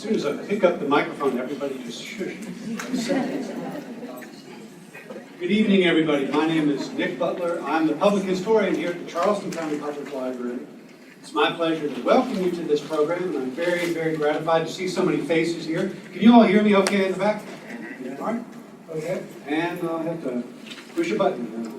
soon as I pick up the microphone, everybody just shush. Good evening, everybody. My name is Nic Butler. I'm the public historian here at the Charleston County Public Library. It's my pleasure to welcome you to this program, and I'm very, very gratified to see so many faces here. Can you all hear me okay in the back? All right? Okay. And I'll have to push a button.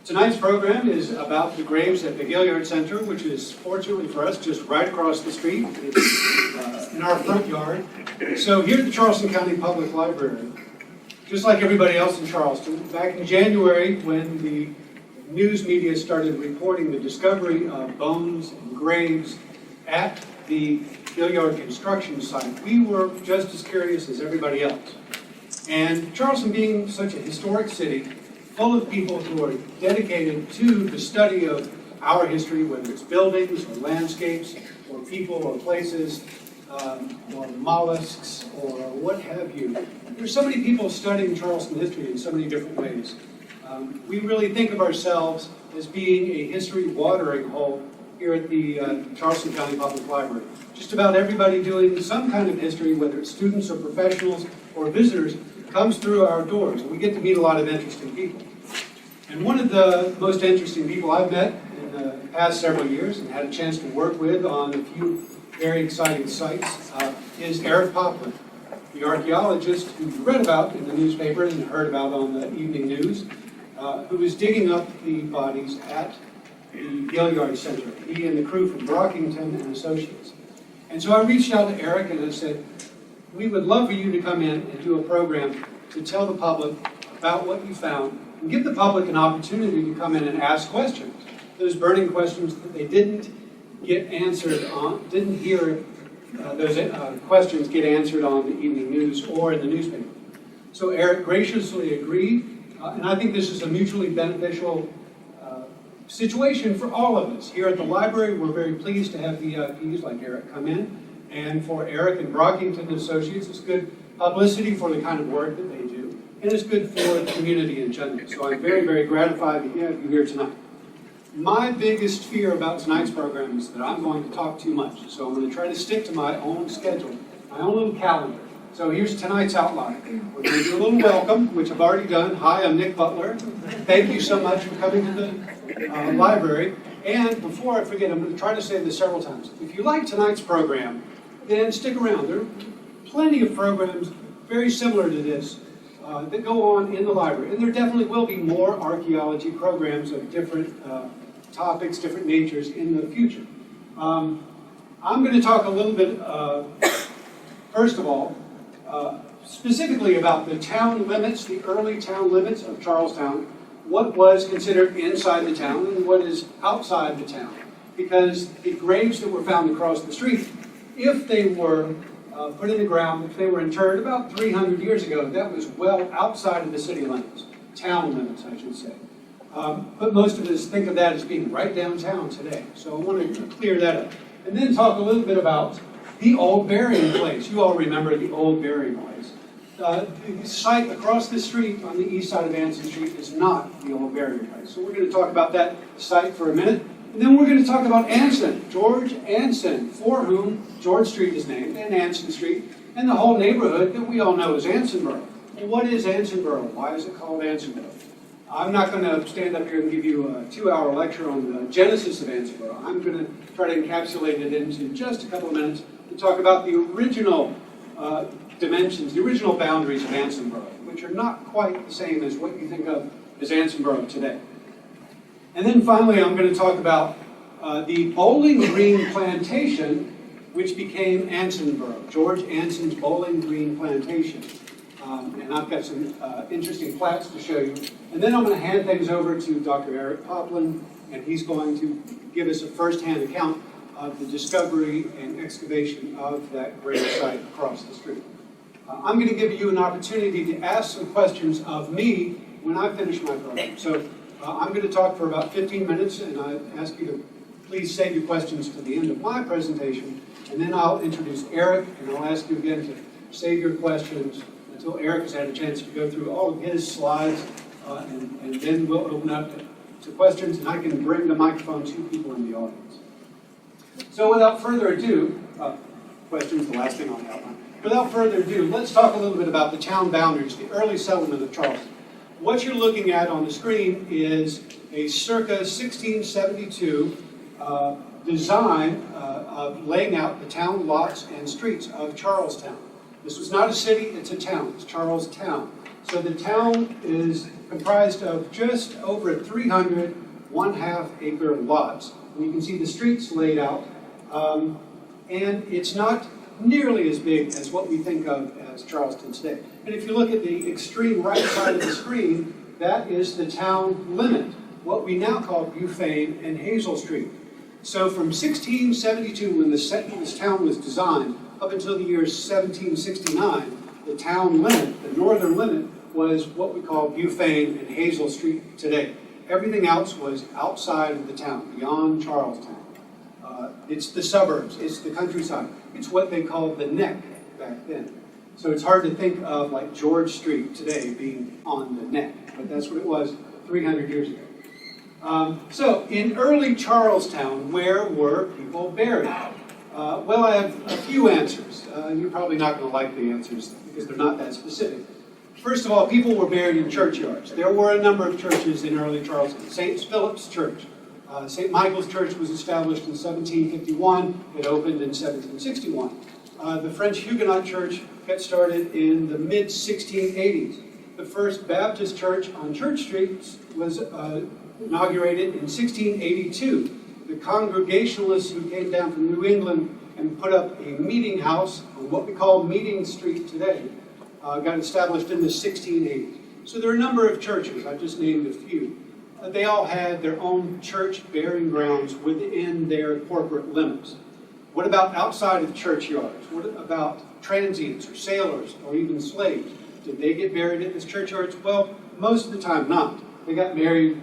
Tonight's program is about the graves at the Gaillard Center, which is, fortunately for us, just right across the street. It's in our front yard. So here at the Charleston County Public Library, just like everybody else in Charleston, back in January when the news media started reporting the discovery of bones and graves at the Gaillard construction site, we were just as curious as everybody else. And Charleston being such a historic city, full of people who are dedicated to the study of our history, whether it's buildings or landscapes or people or places or mollusks or what have you. There's so many people studying Charleston history in so many different ways. We really think of ourselves as being a history watering hole here at the Charleston County Public Library. Just about everybody doing some kind of history, whether it's students or professionals or visitors, comes through our doors. And we get to meet a lot of interesting people. And one of the most interesting people I've met in the past several years and had a chance to work with on a few very exciting sites is Eric Poplin, the archaeologist who you read about in the newspaper and heard about on the evening news, who is digging up the bodies at the Gaillard Center, he and the crew from Brockington and Associates. And so I reached out to Eric and I said, we would love for you to come in and do a program to tell the public about what you found and give the public an opportunity to come in and ask questions. Those burning questions that they didn't get answered on, didn't hear those questions get answered on the evening news or in the newspaper. So Eric graciously agreed, and I think this is a mutually beneficial situation for all of us. Here at the library, we're very pleased to have VIPs like Eric come in, and for Eric and Brockington Associates, it's good publicity for the kind of work that they do, and it's good for the community in general. So I'm very, very gratified to have you here tonight. My biggest fear about tonight's program is that I'm going to talk too much, so I'm going to try to stick to my own schedule, my own little calendar. So here's tonight's outline. We're going to do a little welcome, which I've already done. Hi, I'm Nic Butler. Thank you so much for coming to the library. And before I forget, I'm going to try to say this several times. If you like tonight's program, then stick around. There are plenty of programs very similar to this that go on in the library. And there definitely will be more archaeology programs of different topics, different natures in the future. I'm going to talk a little bit, first of all, specifically about the town limits, the early town limits of Charlestown, what was considered inside the town and what is outside the town. Because the graves that were found across the street, if they were put in the ground, if they were interred about 300 years ago, that was well outside of the city limits, town limits, I should say. But most of us think of that as being right downtown today. So I want to clear that up. And then talk a little bit about the old burying place. You all remember the old burying place. The site across the street on the east side of Anson Street is not the old burying place. So we're going to talk about that site for a minute. And then we're going to talk about Anson, George Anson, for whom George Street is named, and Anson Street, and the whole neighborhood that we all know as Ansonboro. Well, what is Ansonboro? Why is it called Ansonboro? I'm not going to stand up here and give you a 2-hour lecture on the genesis of Ansonboro. I'm going to try to encapsulate it into just a couple of minutes to talk about the original dimensions, the original boundaries of Ansonboro, which are not quite the same as what you think of as Ansonboro today. And then finally, I'm going to talk about the Bowling Green Plantation, which became Ansonboro, George Anson's Bowling Green Plantation. And I've got some interesting plats to show you. And then I'm going to hand things over to Dr. Eric Poplin, and he's going to give us a first-hand account of the discovery and excavation of that grave site across the street. I'm going to give you an opportunity to ask some questions of me when I finish my program. So I'm going to talk for about 15 minutes, and I ask you to please save your questions to the end of my presentation, and then I'll introduce Eric, and I'll ask you again to save your questions until Eric has had a chance to go through all of his slides, and then we'll open up to questions, and I can bring the microphone to people in the audience. So without further ado, questions, the last thing on the outline. Without further ado, let's talk a little bit about the town boundaries, the early settlement of Charleston. What you're looking at on the screen is a circa 1672 design of laying out the town lots and streets of Charlestown. This was not a city, it's a town. It's Charlestown. So the town is comprised of just over 300 1/2 acre lots. And you can see the streets laid out. And it's not nearly as big as what we think of as Charleston today. And if you look at the extreme right side of the screen, that is the town limit, what we now call Bufane and Hazel Street. So from 1672, when this town was designed, up until the year 1769, the town limit, the northern limit, was what we call Bufane and Hazel Street today. Everything else was outside of the town, beyond Charlestown. It's the suburbs, it's the countryside. It's what they called the neck back then. So it's hard to think of like George Street today being on the neck, but that's what it was 300 years ago. So in early Charlestown, where were people buried? Well, I have a few answers. You're probably not going to like the answers because they're not that specific. First of all, people were buried in churchyards. There were a number of churches in early Charleston. St. Philip's Church. St. Michael's Church was established in 1751. It opened in 1761. The French Huguenot Church got started in the mid-1680s. The first Baptist church on Church Street was inaugurated in 1682. The Congregationalists who came down from New England and put up a meeting house on what we call Meeting Street today got established in the 1680s. So there are a number of churches. I've just named a few. They all had their own church burying grounds within their corporate limits. What about outside of churchyards? What about transients or sailors or even slaves? Did they get buried in these churchyards? Well, most of the time not. They got buried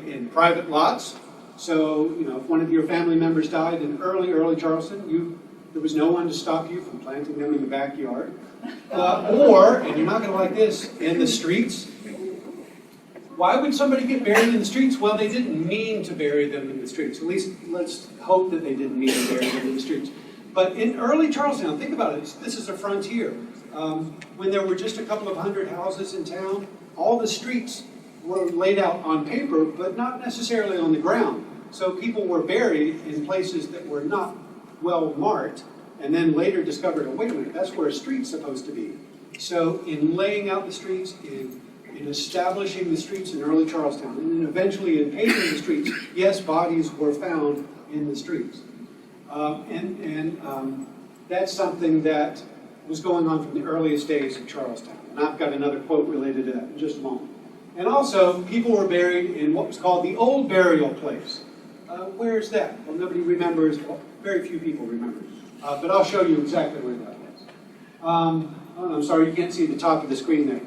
in private lots. So, if one of your family members died in early Charleston, there was no one to stop you from planting them in the backyard. Or, and you're not going to like this, in the streets. Why would somebody get buried in the streets? Well, they didn't mean to bury them in the streets. At least let's hope that they didn't mean to bury them in the streets. But in early Charleston, think about it, this is a frontier. When there were just a couple of hundred houses in town, all the streets were laid out on paper, but not necessarily on the ground. So people were buried in places that were not well marked, and then later discovered, oh, wait a minute, that's where a street's supposed to be. So in laying out the streets, in establishing the streets in early Charlestown, and then eventually in paving the streets, yes, bodies were found in the streets. That's something that was going on from the earliest days of Charlestown. And I've got another quote related to that in just a moment. And also, people were buried in what was called the Old Burial Place. Where is that? Well, nobody remembers. Well, very few people remember. But I'll show you exactly where that was. I'm sorry, you can't see the top of the screen there.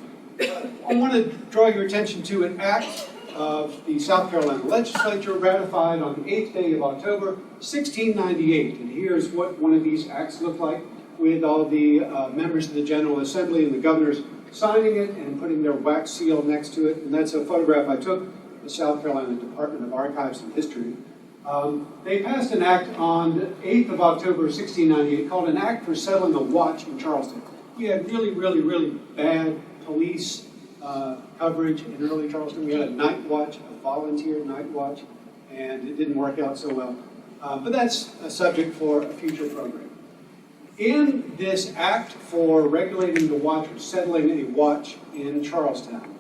I want to draw your attention to an act of the South Carolina legislature ratified on the 8th day of October, 1698. And here's what one of these acts looked like, with all the members of the General Assembly and the governors signing it and putting their wax seal next to it. And that's a photograph I took of the South Carolina Department of Archives and History. They passed an act on the 8th of October, 1698, called an Act for Settling a Watch in Charleston. We had really bad police coverage in early Charleston. We had a night watch, a volunteer night watch, and it didn't work out so well. But that's a subject for a future program. In this act for regulating the watch, or settling a watch in Charlestown,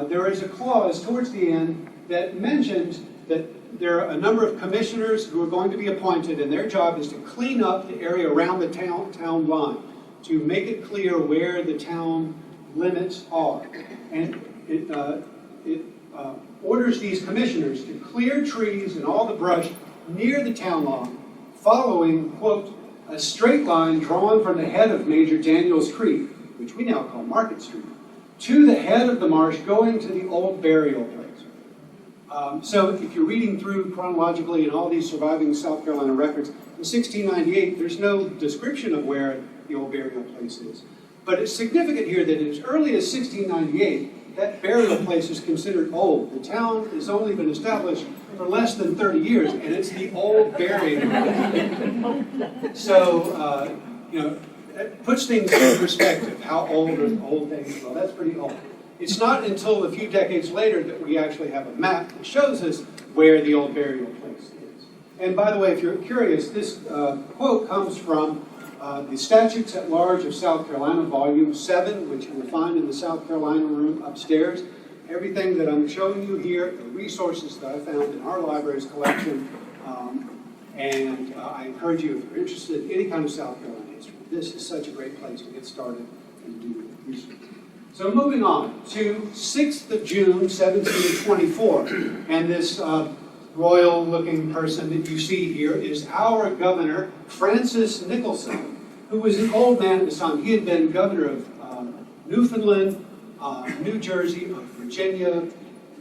there is a clause towards the end that mentions that there are a number of commissioners who are going to be appointed, and their job is to clean up the area around the town line, to make it clear where the town limits are. And it orders these commissioners to clear trees and all the brush near the town line, following, quote, a straight line drawn from the head of Major Daniels Creek, which we now call Market Street, to the head of the marsh going to the old burial place. So if you're reading through chronologically in all these surviving South Carolina records, in 1698, there's no description of where the old burial place is. But it's significant here that as early as 1698, that burial place is considered old. The town has only been established for less than 30 years, and it's the old burying ground. So, you know, that puts things in perspective. How old are old things? Well, that's pretty old. It's not until a few decades later that we actually have a map that shows us where the old burial place is. And by the way, if you're curious, this quote comes from the Statutes at Large of South Carolina, Volume 7, which you will find in the South Carolina room upstairs. Everything that I'm showing you here, the resources that I found in our library's collection, and I encourage you, if you're interested in any kind of South Carolina history, this is such a great place to get started and do research. So moving on to 6th of June, 1724, and this royal-looking person that you see here is our governor, Francis Nicholson, who was an old man at this time. He had been governor of Newfoundland, New Jersey, of Virginia,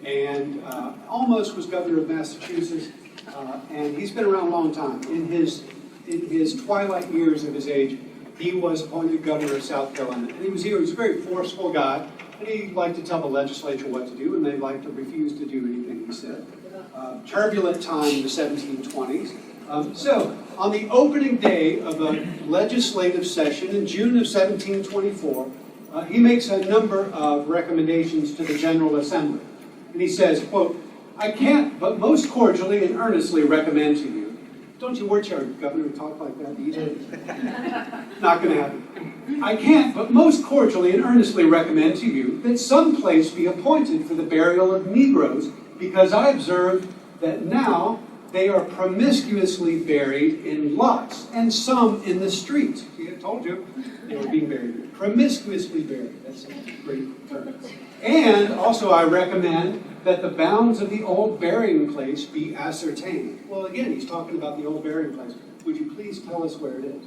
and almost was governor of Massachusetts. And he's been around a long time. In his twilight years of his age, he was appointed governor of South Carolina. And he was here. He was a very forceful guy, and he liked to tell the legislature what to do, and they liked to refuse to do anything he said. Turbulent time in the 1720s. So, on the opening day of a legislative session in June of 1724, he makes a number of recommendations to the General Assembly. And he says, quote, "I can't but most cordially and earnestly recommend to you." Don't you want your governor to talk like that either? Not going to happen. "I can't but most cordially and earnestly recommend to you that some place be appointed for the burial of Negroes, because I observe that now they are promiscuously buried in lots, and some in the streets." See, I told you they were being buried. Promiscuously buried. That's a great term. "And also I recommend that the bounds of the old burying place be ascertained." Well, again, he's talking about the old burying place. Would you please tell us where it is?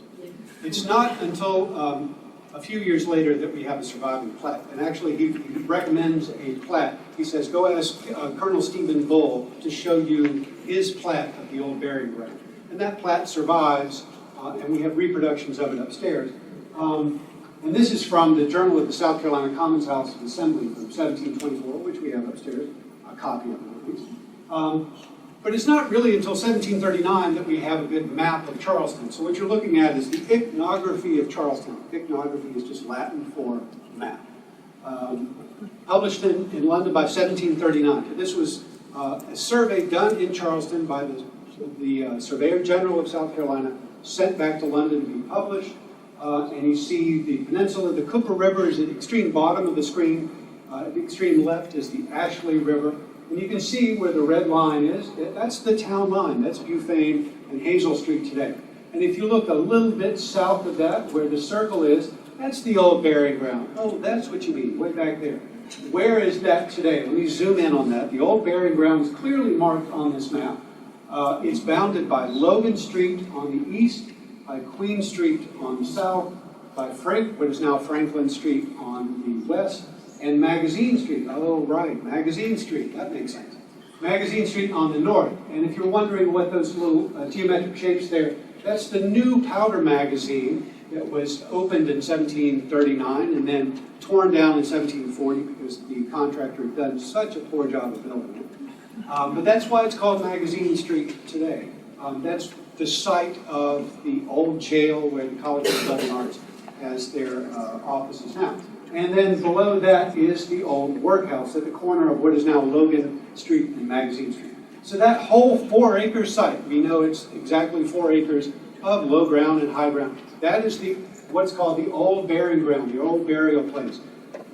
It's not until a few years later that we have a surviving plat. And actually, he recommends a plat. He says, go ask Colonel Stephen Bull to show you his plat of the old burying ground. And that plat survives, and we have reproductions of it upstairs. And this is from the Journal of the South Carolina Commons House of Assembly from 1724, which we have upstairs, a copy of it at least. But it's not really until 1739 that we have a good map of Charleston. So what you're looking at is the iconography of Charleston. Iconography is just Latin for map. Published in London by 1739. This was a survey done in Charleston by the Surveyor General of South Carolina, sent back to London to be published. And you see the peninsula, the Cooper River is at the extreme bottom of the screen. At the extreme left is the Ashley River. And you can see where the red line is. That's the town line. That's Bufane and Hazel Street today. And if you look a little bit south of that, where the circle is, that's the old burying ground. Oh, that's what you mean, way back there. Where is that today? Let me zoom in on that. The old burying ground is clearly marked on this map. It's bounded by Logan Street on the east, by Queen Street on the south, by what is now Franklin Street on the west, and Magazine Street. Oh, right, Magazine Street. That makes sense. Magazine Street on the north. And if you're wondering what those little geometric shapes there, that's the new powder magazine that was opened in 1739 and then torn down in 1740 because the contractor had done such a poor job of building it. But that's why it's called Magazine Street today. That's the site of the old jail where the College of Southern Arts has their offices now. And then below that is the old workhouse at the corner of what is now Logan Street and Magazine Street. So that whole 4-acre site, we know it's exactly 4 acres of low ground and high ground. That is what's called the old burying ground, the old burial place.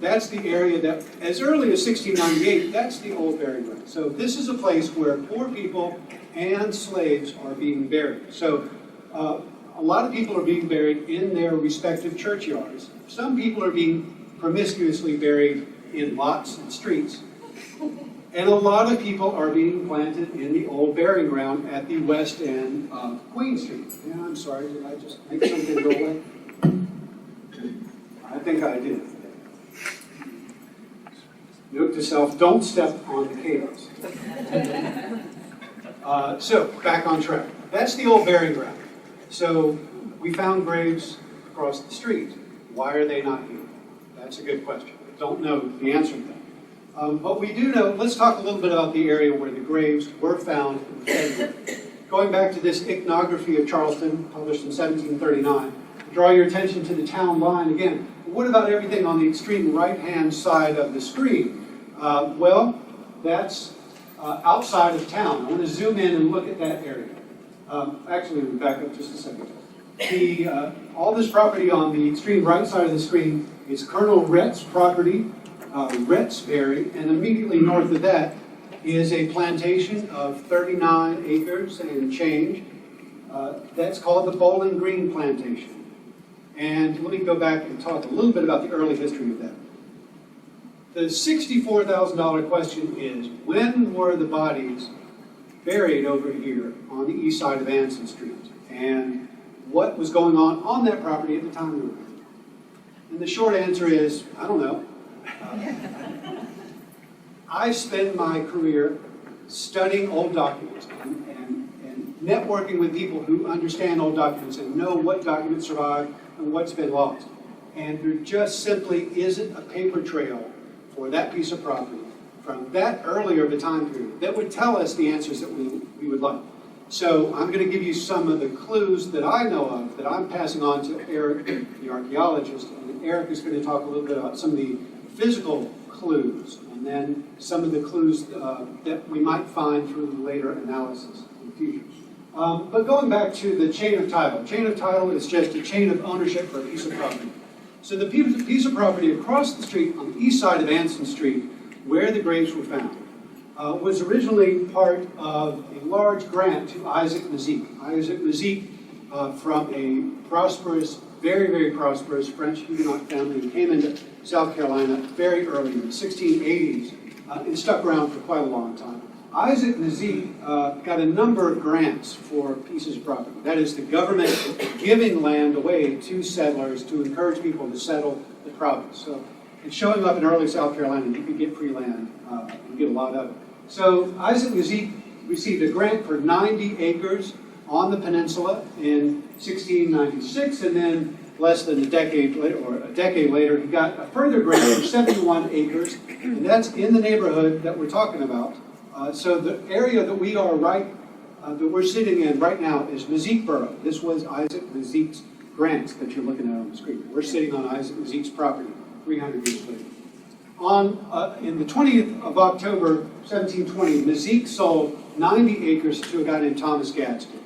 That's the area that, as early as 1698, that's the old burying ground. So this is a place where poor people and slaves are being buried. So a lot of people are being buried in their respective churchyards. Some people are being promiscuously buried in lots and streets. And a lot of people are being planted in the old burying ground at the west end of Queen Street. Yeah, I'm sorry, did I just make something go away? I think I did. Note to self, don't step on the cables. So, back on track. That's the old burying ground. So, we found graves across the street. Why are they not here? That's a good question. I don't know the answer to that. But we do know, let's talk a little bit about the area where the graves were found in February. Going back to this iconography of Charleston, published in 1739, draw your attention to the town line again. What about everything on the extreme right-hand side of the screen? Well, that's outside of town. I want to zoom in and look at that area. Actually, let me back up just a second. All this property on the extreme right side of the screen is Colonel Rhett's property, Rhettsbury, and immediately north of that is a plantation of 39 acres and change. That's called the Bowling Green Plantation. And let me go back and talk a little bit about the early history of that. The $64,000 question is, when were the bodies buried over here on the east side of Anson Street? And what was going on that property at the time? And the short answer is, I don't know. I spent my career studying old documents and networking with people who understand old documents and know what documents survive and what's been lost. And there just simply isn't a paper trail for that piece of property from that earlier of a time period that would tell us the answers that we would like. So I'm going to give you some of the clues that I know of that I'm passing on to Eric, the archaeologist, and Eric is going to talk a little bit about some of the physical clues and then some of the clues that we might find through the later analysis in the future. But going back to the chain of title. Chain of title is just a chain of ownership for a piece of property. So the piece of property across the street on the east side of Anson Street, where the graves were found, was originally part of a large grant to Isaac Mazik. Isaac Mazik, from a prosperous, very, very prosperous French Huguenot family who came into South Carolina very early in the 1680s and stuck around for quite a long time. Isaac Mazik got a number of grants for pieces of property. That is, the government giving land away to settlers to encourage people to settle the province. So, and showing up in early South Carolina, you could get free land and get a lot of it. So Isaac Mazik received a grant for 90 acres on the peninsula in 1696, and then less than a decade later, he got a further grant for 71 acres, and that's in the neighborhood that we're talking about. So the area that we are that we're sitting in right now is Mazik Borough. This was Isaac Mazik's grants that you're looking at on the screen. We're sitting on Isaac Mazik's property 300 years later. In the 20th of October, 1720, Mazik sold 90 acres to a guy named Thomas Gadsden.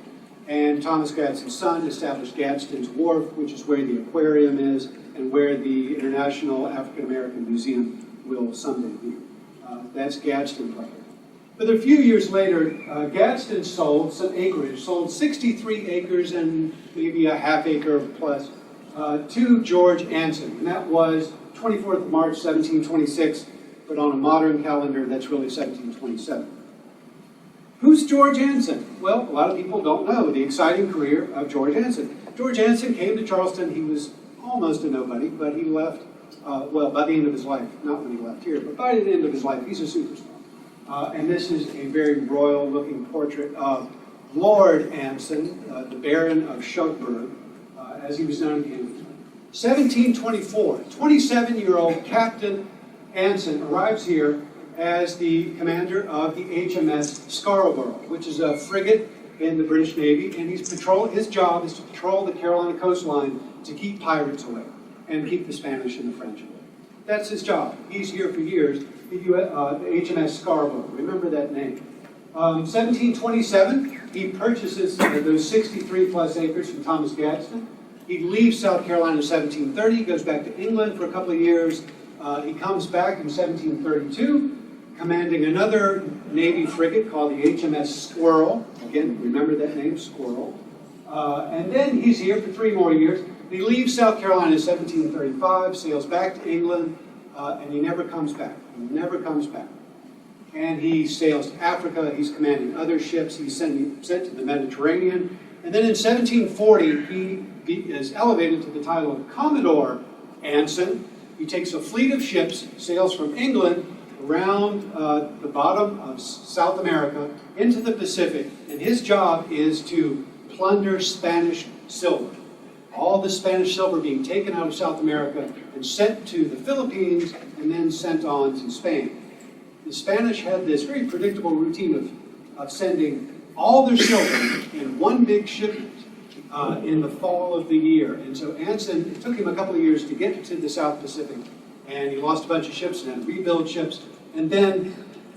And Thomas Gadsden's son established Gadsden's Wharf, which is where the aquarium is and where the International African American Museum will someday be. That's Gadsden's property. But a few years later, Gadsden sold some acreage, sold 63 acres and maybe a half acre plus to George Anson. And that was 24th of March, 1726, but on a modern calendar, that's really 1727. Who's George Anson? Well, a lot of people don't know the exciting career of George Anson. George Anson came to Charleston. He was almost a nobody, but he left, by the end of his life, not when he left here, but by the end of his life, he's a superstar. And this is a very royal-looking portrait of Lord Anson, the Baron of Shuckburgh, as he was known in England. 1724, 27-year-old Captain Anson arrives here as the commander of the HMS Scarborough, which is a frigate in the British Navy, and his job is to patrol the Carolina coastline to keep pirates away and keep the Spanish and the French away. That's his job. He's here for years. The HMS Scarborough, remember that name. 1727, he purchases those 63 plus acres from Thomas Gadsden. He leaves South Carolina in 1730, goes back to England for a couple of years. He comes back in 1732, commanding another Navy frigate called the HMS Squirrel. Again, remember that name, Squirrel. And then he's here for 3 more years. He leaves South Carolina in 1735, sails back to England, and he never comes back. He never comes back. And he sails to Africa. He's commanding other ships. He's sent to the Mediterranean. And then in 1740, he is elevated to the title of Commodore Anson. He takes a fleet of ships, sails from England around the bottom of South America into the Pacific, and his job is to plunder Spanish silver. All the Spanish silver being taken out of South America and sent to the Philippines and then sent on to Spain. The Spanish had this very predictable routine of sending all their silver in one big shipment in the fall of the year. And so Anson, it took him a couple of years to get to the South Pacific, and he lost a bunch of ships and had to rebuild ships. And then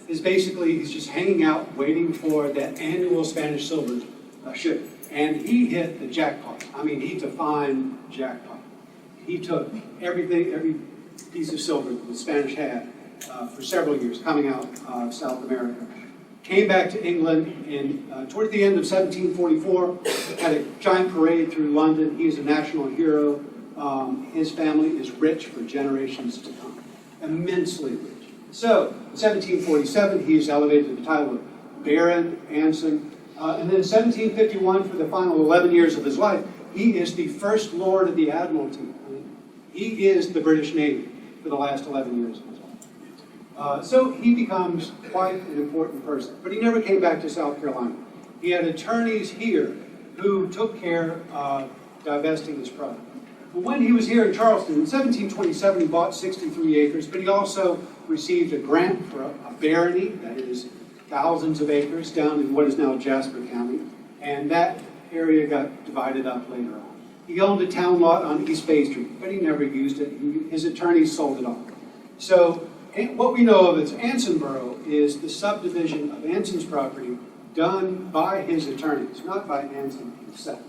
he's just hanging out waiting for that annual Spanish silver ship. And he hit the jackpot. I mean, he defined jackpot. He took everything, every piece of silver that the Spanish had for several years coming out of South America. Came back to England and toward the end of 1744, had a giant parade through London. He's a national hero. His family is rich for generations to come, immensely rich. So, in 1747, he is elevated to the title of Baron Anson. And then in 1751, for the final 11 years of his life, he is the First Lord of the Admiralty. I mean, he is the British Navy for the last 11 years of his life. So he becomes quite an important person. But he never came back to South Carolina. He had attorneys here who took care of divesting his property. But when he was here in Charleston, in 1727, he bought 63 acres, but he also received a grant for a barony, that is thousands of acres, down in what is now Jasper County, and that area got divided up later on. He owned a town lot on East Bay Street, but he never used it. His attorneys sold it off. So what we know of as Ansonboro is the subdivision of Anson's property done by his attorneys, not by Anson himself.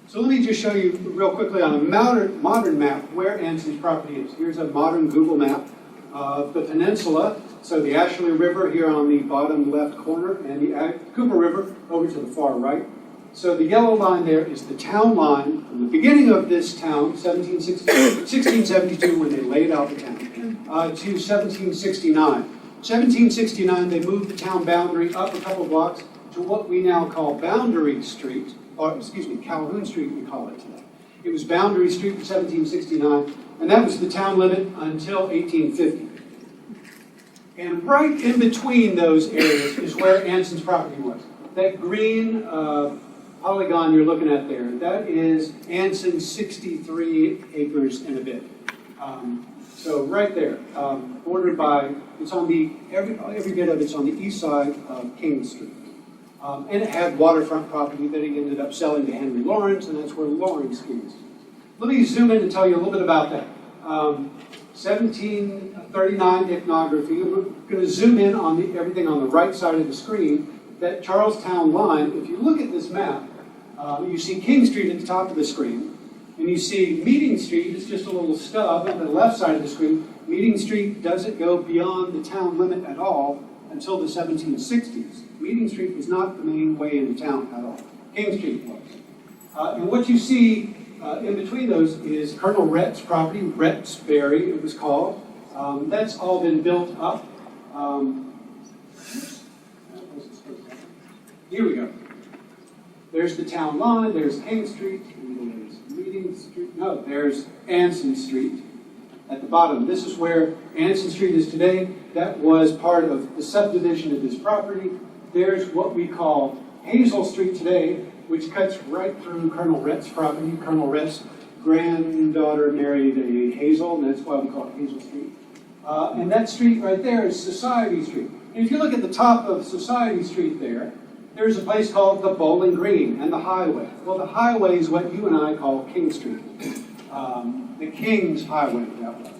So let me just show you real quickly on a modern map where Anson's property is. Here's a modern Google map of the peninsula. So the Ashley River here on the bottom left corner, and the Cooper River over to the far right. So the yellow line there is the town line from the beginning of this town, 1672, when they laid out the town, to 1769. 1769, they moved the town boundary up a couple blocks to what we now call Boundary Street, or excuse me, Calhoun Street we call it today. It was Boundary Street in 1769, and that was the town limit until 1850. And right in between those areas is where Anson's property was. That green polygon you're looking at there, that is Anson's 63 acres and a bit. So right there, bordered by, it's on the, every bit of it's on the east side of King Street. And it had waterfront property that he ended up selling to Henry Lawrence, and that's where Lawrence is. Let me zoom in and tell you a little bit about that. 1739 ethnography. We're going to zoom in on everything on the right side of the screen. That Charlestown line, if you look at this map, you see King Street at the top of the screen, and you see Meeting Street is just a little stub on the left side of the screen. Meeting Street doesn't go beyond the town limit at all until the 1760s. Meeting Street was not the main way into town at all. King Street was. And what you see in between those is Colonel Rhett's property, Rhett's Berry it was called. That's all been built up. Here we go. There's the town line, there's King Street, and there's Meeting Street. No, there's Anson Street at the bottom. This is where Anson Street is today. That was part of the subdivision of this property. There's what we call Hazel Street today, which cuts right through Colonel Rhett's property. Colonel Rhett's granddaughter married a Hazel, and that's why we call it Hazel Street. And that street right there is Society Street. And if you look at the top of Society Street there's a place called the Bowling Green and the highway. Well, the highway is what you and I call King Street. The King's Highway, that was.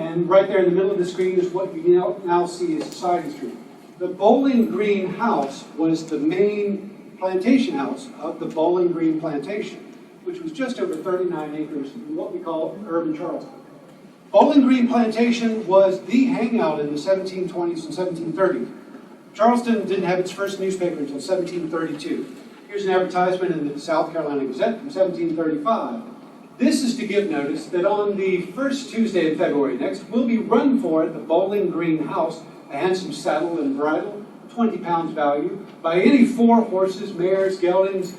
And right there in the middle of the screen is what you now see as Society Street. The Bowling Green house was the main plantation house of the Bowling Green Plantation, which was just over 39 acres in what we call urban Charleston. Bowling Green Plantation was the hangout in the 1720s and 1730s. Charleston didn't have its first newspaper until 1732. Here's an advertisement in the South Carolina Gazette from 1735. This is to give notice that on the first Tuesday in February next, we'll be run for at the Bowling Green House, a handsome saddle and bridle, 20 pounds value, by any 4 horses, mares, geldings,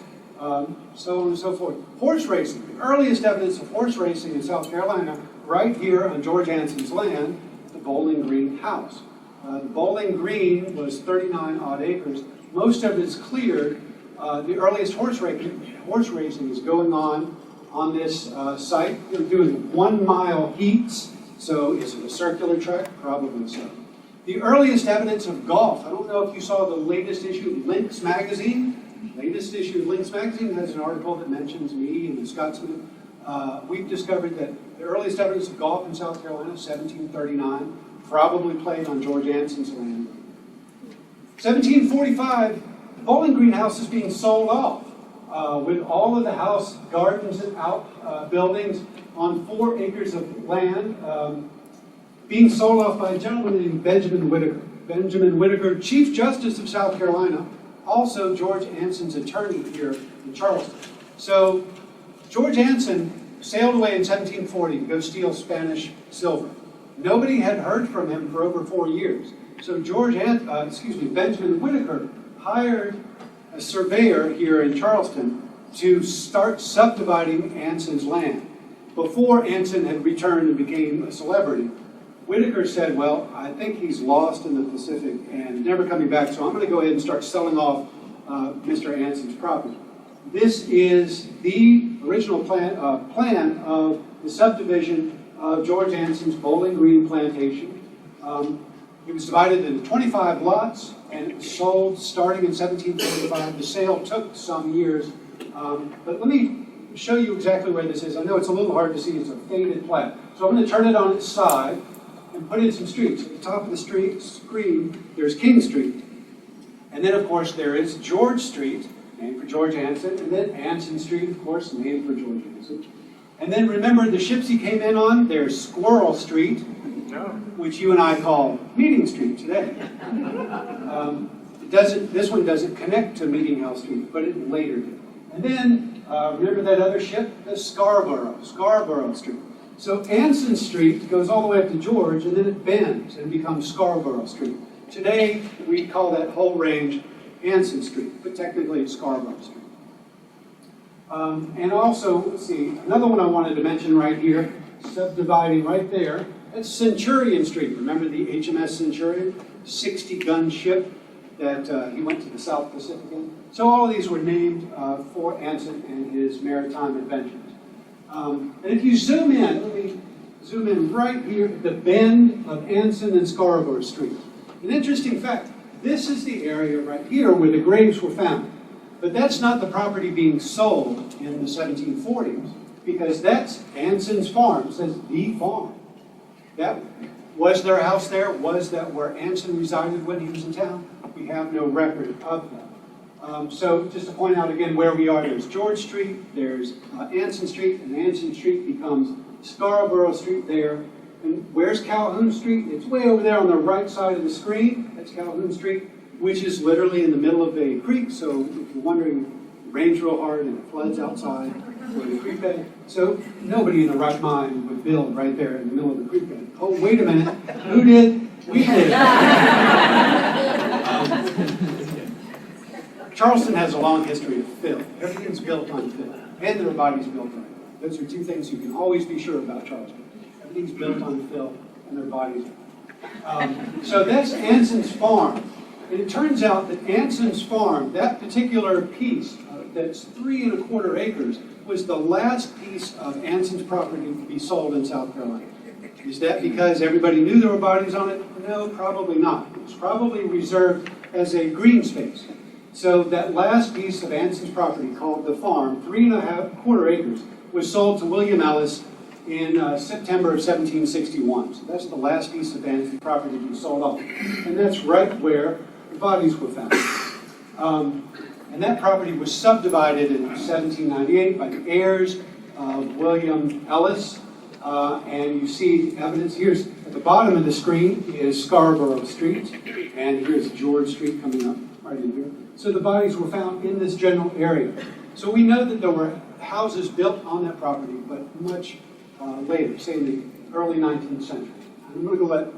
so on and so forth. Horse racing, the earliest evidence of horse racing in South Carolina, right here on George Anson's land, the Bowling Green House. The Bowling Green was 39 odd acres. Most of it is cleared. The earliest horse racing is going on this site. They're doing 1 mile heats. So is it a circular track? Probably so. The earliest evidence of golf. I don't know if you saw the latest issue of Lynx magazine. Latest issue of Lynx magazine has an article that mentions me and the Scotsman. We've discovered that the earliest evidence of golf in South Carolina, 1739, probably played on George Anson's land. 1745, the Bowling Green house is being sold off with all of the house, gardens, and outbuildings on 4 acres of land being sold off by a gentleman named Benjamin Whittaker. Benjamin Whittaker, Chief Justice of South Carolina, also George Anson's attorney here in Charleston. So George Anson sailed away in 1740 to go steal Spanish silver. Nobody had heard from him for over 4 years. So Benjamin Whittaker hired a surveyor here in Charleston to start subdividing Anson's land. Before Anson had returned and became a celebrity, Whittaker said, well, I think he's lost in the Pacific and never coming back, so I'm going to go ahead and start selling off Mr. Anson's property. This is the original plan of the subdivision of George Anson's Bowling Green Plantation. It was divided into 25 lots, and it was sold starting in 1745. The sale took some years, but let me show you exactly where this is. I know it's a little hard to see, it's a faded plat. So I'm going to turn it on its side and put in some streets. At the top of the screen, there's King Street. And then, of course, there is George Street, named for George Anson, and then Anson Street, of course, named for George Anson. And then remember the ships he came in on? There's Squirrel Street, which you and I call Meeting Street today. This one doesn't connect to Meeting House Street, but it later did. And then, remember that other ship? That's Scarborough Street. So Anson Street goes all the way up to George, and then it bends and becomes Scarborough Street. Today, we call that whole range Anson Street, but technically it's Scarborough Street. And also, let's see, another one I wanted to mention right here, subdividing right there, that's Centurion Street. Remember the HMS Centurion, 60-gun ship that he went to the South Pacific in? So all of these were named for Anson and his maritime adventures. And if you zoom in, let me zoom in right here at the bend of Anson and Scarborough Street. An interesting fact, this is the area right here where the graves were found. But that's not the property being sold in the 1740s, because that's Anson's farm. It says the farm. That was their house there? Was that where Anson resided when he was in town? We have no record of that. So just to point out again where we are, there's George Street, there's Anson Street, and Anson Street becomes Scarborough Street there. And where's Calhoun Street? It's way over there on the right side of the screen. That's Calhoun Street, which is literally in the middle of a creek. So if you're wondering, it rains real hard and it floods outside where the creek bed. So nobody in their right mind would build right there in the middle of the creek bed. Oh, wait a minute. Who did? We did. Charleston has a long history of fill. Everything's built on fill. And there are bodies built on it. Those are two things you can always be sure about Charleston. Everything's built on fill and there are bodies. So that's Anson's farm. And it turns out that Anson's farm, that particular piece, that's 3 1/4 acres, was the last piece of Anson's property to be sold in South Carolina. Is that because everybody knew there were bodies on it? No, probably not. It was probably reserved as a green space. So that last piece of Anson's property, called the farm, 3 1/4 acres, was sold to William Ellis in September of 1761. So that's the last piece of Anson's property to be sold off. And that's right where the bodies were found. And that property was subdivided in 1798 by the heirs of William Ellis. And you see evidence. Here's at the bottom of the screen is Scarborough Street, and here's George Street coming up right in here. So the bodies were found in this general area. So we know that there were houses built on that property, but much later, say in the early 19th century. I'm going to let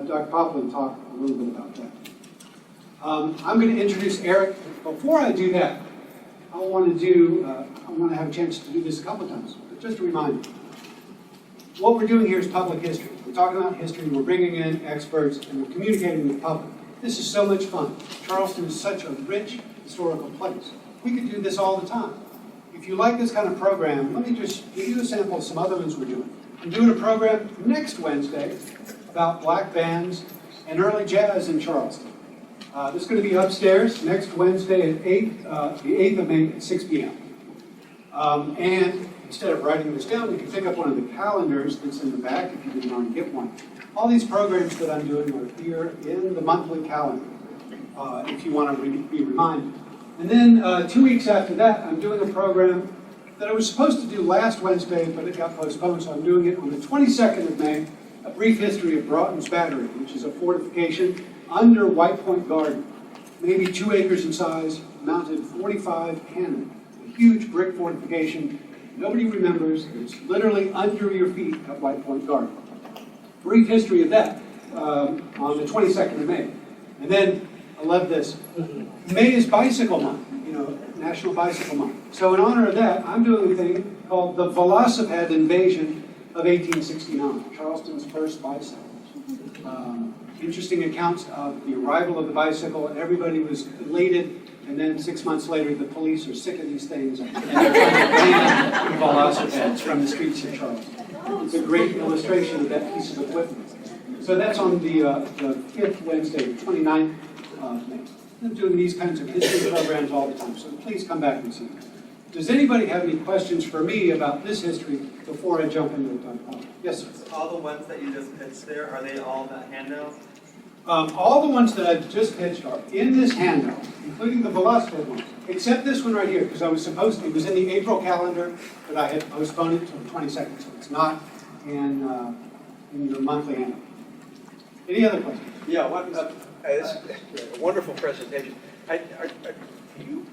Dr. Poplin talk a little bit about that. I'm going to introduce Eric. Before I do that, I want to have a chance to do this a couple of times, but just a reminder. What we're doing here is public history. We're talking about history, we're bringing in experts, and we're communicating with the public. This is so much fun. Charleston is such a rich historical place. We could do this all the time. If you like this kind of program, let me just give you a sample of some other ones we're doing. We're doing a program next Wednesday about black bands and early jazz in Charleston. This is going to be upstairs next Wednesday at 8, the 8th of May at 6 p.m. And instead of writing this down, you can pick up one of the calendars that's in the back if you didn't already get one. All these programs that I'm doing are here in the monthly calendar, if you want to be reminded. And then 2 weeks after that, I'm doing a program that I was supposed to do last Wednesday, but it got postponed, so I'm doing it on the 22nd of May, a brief history of Broughton's Battery, which is a fortification under White Point Garden, maybe 2 acres in size, mounted 45 cannon, a huge brick fortification. Nobody remembers. It's literally under your feet at White Point Garden. Brief history of that on the 22nd of May. And then, I love this, May is Bicycle Month, National Bicycle Month. So in honor of that, I'm doing a thing called the Velocipede Invasion of 1869, Charleston's first bicycle. Interesting accounts of the arrival of the bicycle, and everybody was elated, and then 6 months later, the police are sick of these things, and they're trying to ban velocipedes from the streets of Charleston. It's a great illustration of that piece of equipment. So that's on the 5th Wednesday, 29th of May. I'm doing these kinds of history programs all the time, so please come back and see me. Does anybody have any questions for me about this history before I jump into it? Yes, sir. All the ones that you just pitched there, are they all that handout? All the ones that I've just pitched are in this handout, including the velocipede ones, except this one right here, because I was supposed to, it was in the April calendar, but I had postponed it to the 22nd, so it's not in your monthly handout. Any other questions? Yeah, this is a wonderful presentation. Do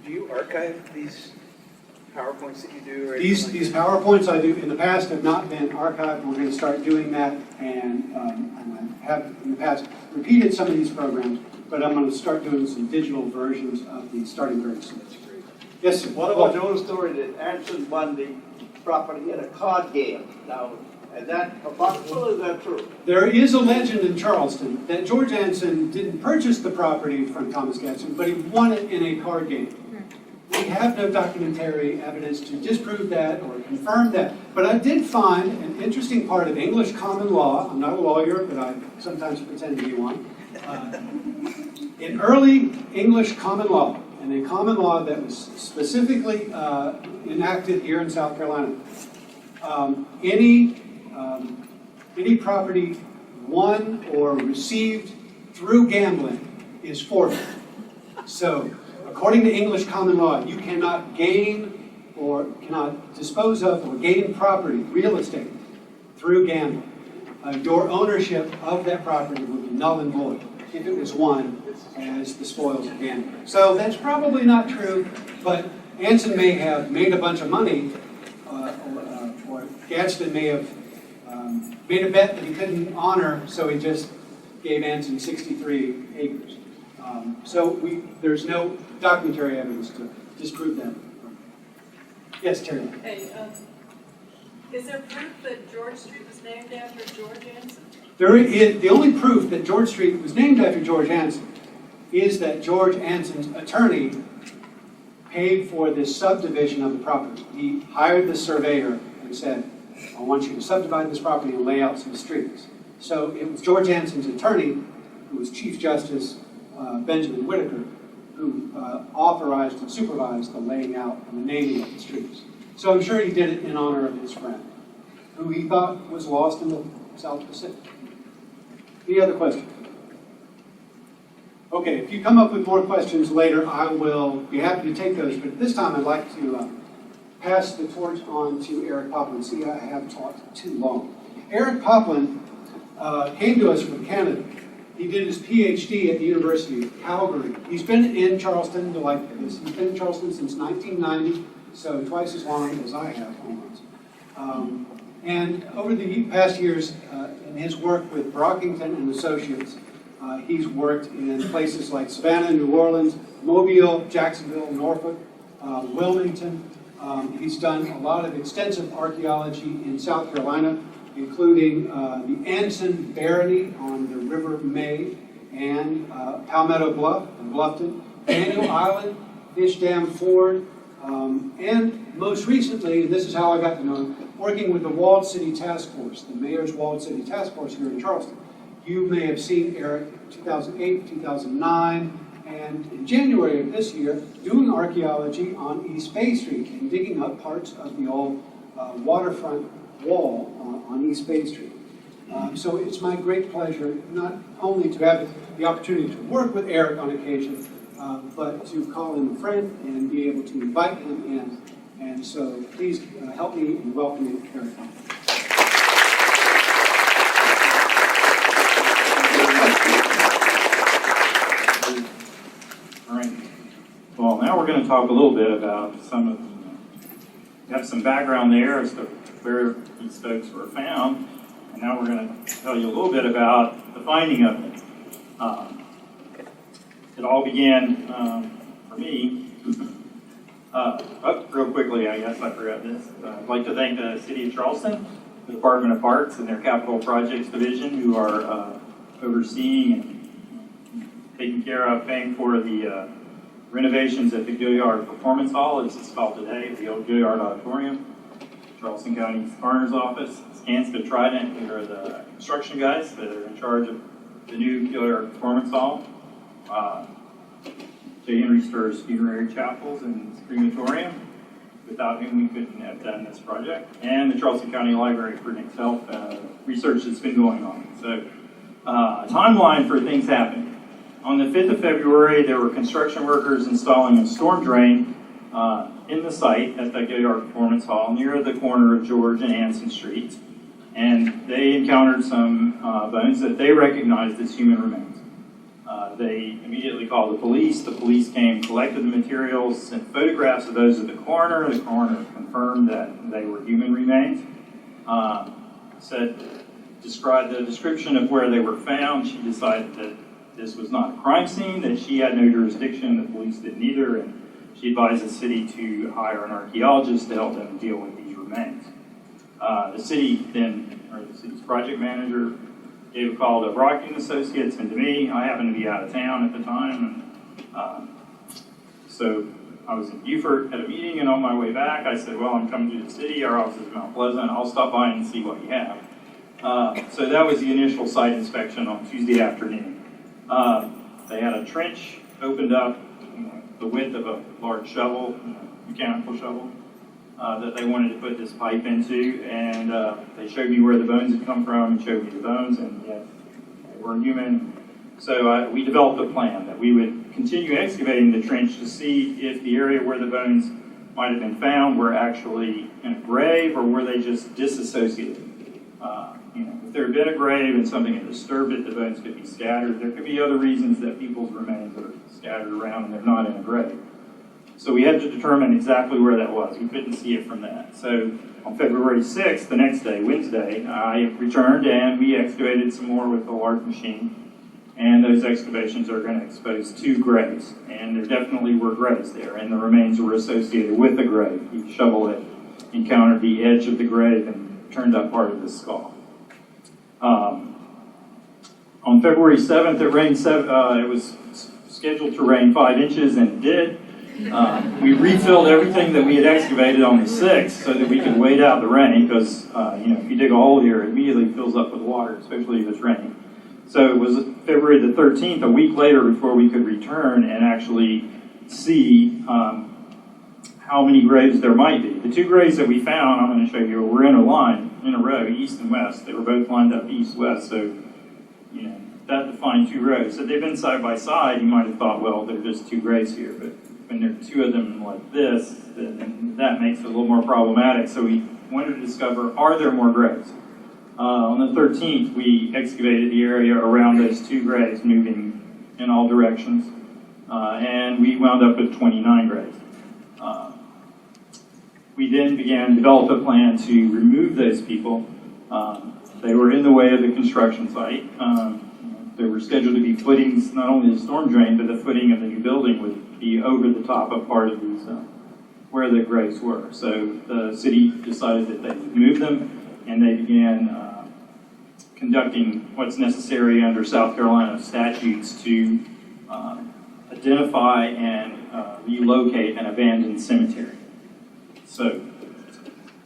you archive these PowerPoints that you do? Or These PowerPoints I do in the past have not been archived. We're going to start doing that, and I have in the past repeated some of these programs, but I'm going to start doing some digital versions of the starting very soon. Yes, sir. What about the old story that Anson won the property in a card game? Now, is that possible or is that true? There is a legend in Charleston that George Anson didn't purchase the property from Thomas Gadsden, but he won it in a card game. We have no documentary evidence to disprove that or confirm that. But I did find an interesting part of English common law. I'm not a lawyer, but I sometimes pretend to be one. In early English common law, and a common law that was specifically enacted here in South Carolina, any property won or received through gambling is forfeit. So, according to English common law, you cannot gain or cannot dispose of or gain property, real estate, through gambling. Your ownership of that property would be null and void if it was won as the spoils of gambling. So that's probably not true, but Anson may have made a bunch of money, or Gadsden may have made a bet that he couldn't honor, so he just gave Anson 63 acres. There's no documentary evidence to disprove that. Yes, Terry. Hey, is there proof that George Street was named after George Anson? The only proof that George Street was named after George Anson is that George Anson's attorney paid for this subdivision of the property. He hired the surveyor and said, I want you to subdivide this property and lay out some streets. So it was George Anson's attorney, who was Chief Justice Benjamin Whitaker, who authorized and supervised the laying out and the naming of the streets. So I'm sure he did it in honor of his friend, who he thought was lost in the South Pacific. Any other questions? Okay, if you come up with more questions later, I will be happy to take those. But at this time, I'd like to pass the torch on to Eric Poplin. See, I have talked too long. Eric Poplin came to us from Canada. He did his Ph.D. at the University of Calgary. He's been in Charleston, he's been in Charleston since 1990, so twice as long as I have, almost. And over the past years, in his work with Brockington and Associates, he's worked in places like Savannah, New Orleans, Mobile, Jacksonville, Norfolk, Wilmington. He's done a lot of extensive archaeology in South Carolina, including the Anson Barony on the River May and Palmetto Bluff and Bluffton, Daniel Island, Fish Dam Ford, and most recently, this is how I got to know him, working with the Walled City Task Force, the Mayor's Walled City Task Force here in Charleston. You may have seen Eric in 2008, 2009, and in January of this year, doing archaeology on East Bay Street and digging up parts of the old waterfront wall on East Bay Street. So it's my great pleasure not only to have the opportunity to work with Eric on occasion, but to call him a friend and be able to invite him in. And so please help me in welcoming Eric. All right. Well, now we're going to talk a little bit about some of we have some background there as to where these folks were found, and now we're going to tell you a little bit about the finding of them. It all began for me. Real quickly, I guess I forgot this. I'd like to thank the City of Charleston, the Department of Parks, and their Capital Projects Division, who are overseeing and taking care of paying for the renovations at the Gaillard Performance Hall, as it's called today, the old Gaillard Auditorium. Charleston County Coroner's Office, Skanska Trident, who are the construction guys that are in charge of the new Gaillard Performance Hall. J. Henry Sturr's Funerary Chapels and Crematorium, without whom we couldn't have done this project, and the Charleston County Library for Nic's help, research that's been going on. So, timeline for things happening. On the 5th of February, there were construction workers installing a storm drain in the site at the Gaillard Performance Hall near the corner of George and Anson Streets, and they encountered some bones that they recognized as human remains. They immediately called the police. The police came, collected the materials, sent photographs of those at the coroner. The coroner confirmed that they were human remains. Described the description of where they were found. She decided that this was not a crime scene, that she had no jurisdiction, the police didn't either, and she advised the city to hire an archaeologist to help them deal with these remains. The city then, or the city's project manager, gave a call to Brockton Associates and to me. I happened to be out of town at the time, and so I was in Beaufort at a meeting, and on my way back, I said, well, I'm coming to the city, our office is in Mount Pleasant, I'll stop by and see what you have. So that was the initial site inspection on Tuesday afternoon. They had a trench opened up, the width of a large shovel, mechanical shovel, that they wanted to put this pipe into, and they showed me where the bones had come from and showed me the bones, and yes, they were human. So we developed a plan that we would continue excavating the trench to see if the area where the bones might have been found were actually in a grave or were they just disassociated. If there had been a grave and something had disturbed it, the bones could be scattered. There could be other reasons that people's remains are scattered around and they're not in a grave. So we had to determine exactly where that was. We couldn't see it from that. So on February 6th, the next day, Wednesday, I returned and we excavated some more with a large machine. And those excavations are going to expose 2 graves. And there definitely were graves there, and the remains were associated with the grave. The shovel had encountered the edge of the grave and turned up part of the skull. On February 7th, it rained. It was scheduled to rain 5 inches, and it did. We refilled everything that we had excavated on the 6th so that we could wait out the rain, because if you dig a hole here, it immediately fills up with water, especially if it's raining. So it was February the 13th, a week later, before we could return and actually see how many graves there might be. The 2 graves that we found, I'm going to show you, were in a line, in a row, east and west. They were both lined up east-west, so that defined 2 rows. Had they been side by side, you might have thought, well, there are just 2 graves here. But when there are 2 of them like this, then that makes it a little more problematic. So we wanted to discover, are there more graves? On the 13th, we excavated the area around those 2 graves, moving in all directions, and we wound up with 29 graves. We then began to develop a plan to remove those people. They were in the way of the construction site. There were scheduled to be footings, not only the storm drain, but the footing of the new building would be over the top of part of these, where the graves were. So the city decided that they would move them, and they began conducting what's necessary under South Carolina statutes to identify and relocate an abandoned cemetery. So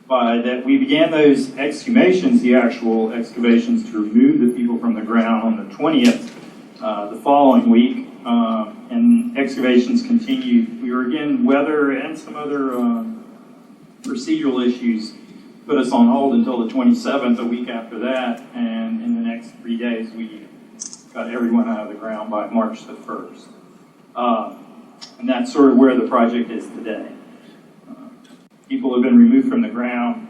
by that we began those exhumations, the actual excavations to remove the people from the ground on the 20th, the following week, and excavations continued. We were again, weather and some other procedural issues put us on hold until the 27th, a week after that, and in the next 3 days we got everyone out of the ground by March the 1st. And that's sort of where the project is today. People have been removed from the ground.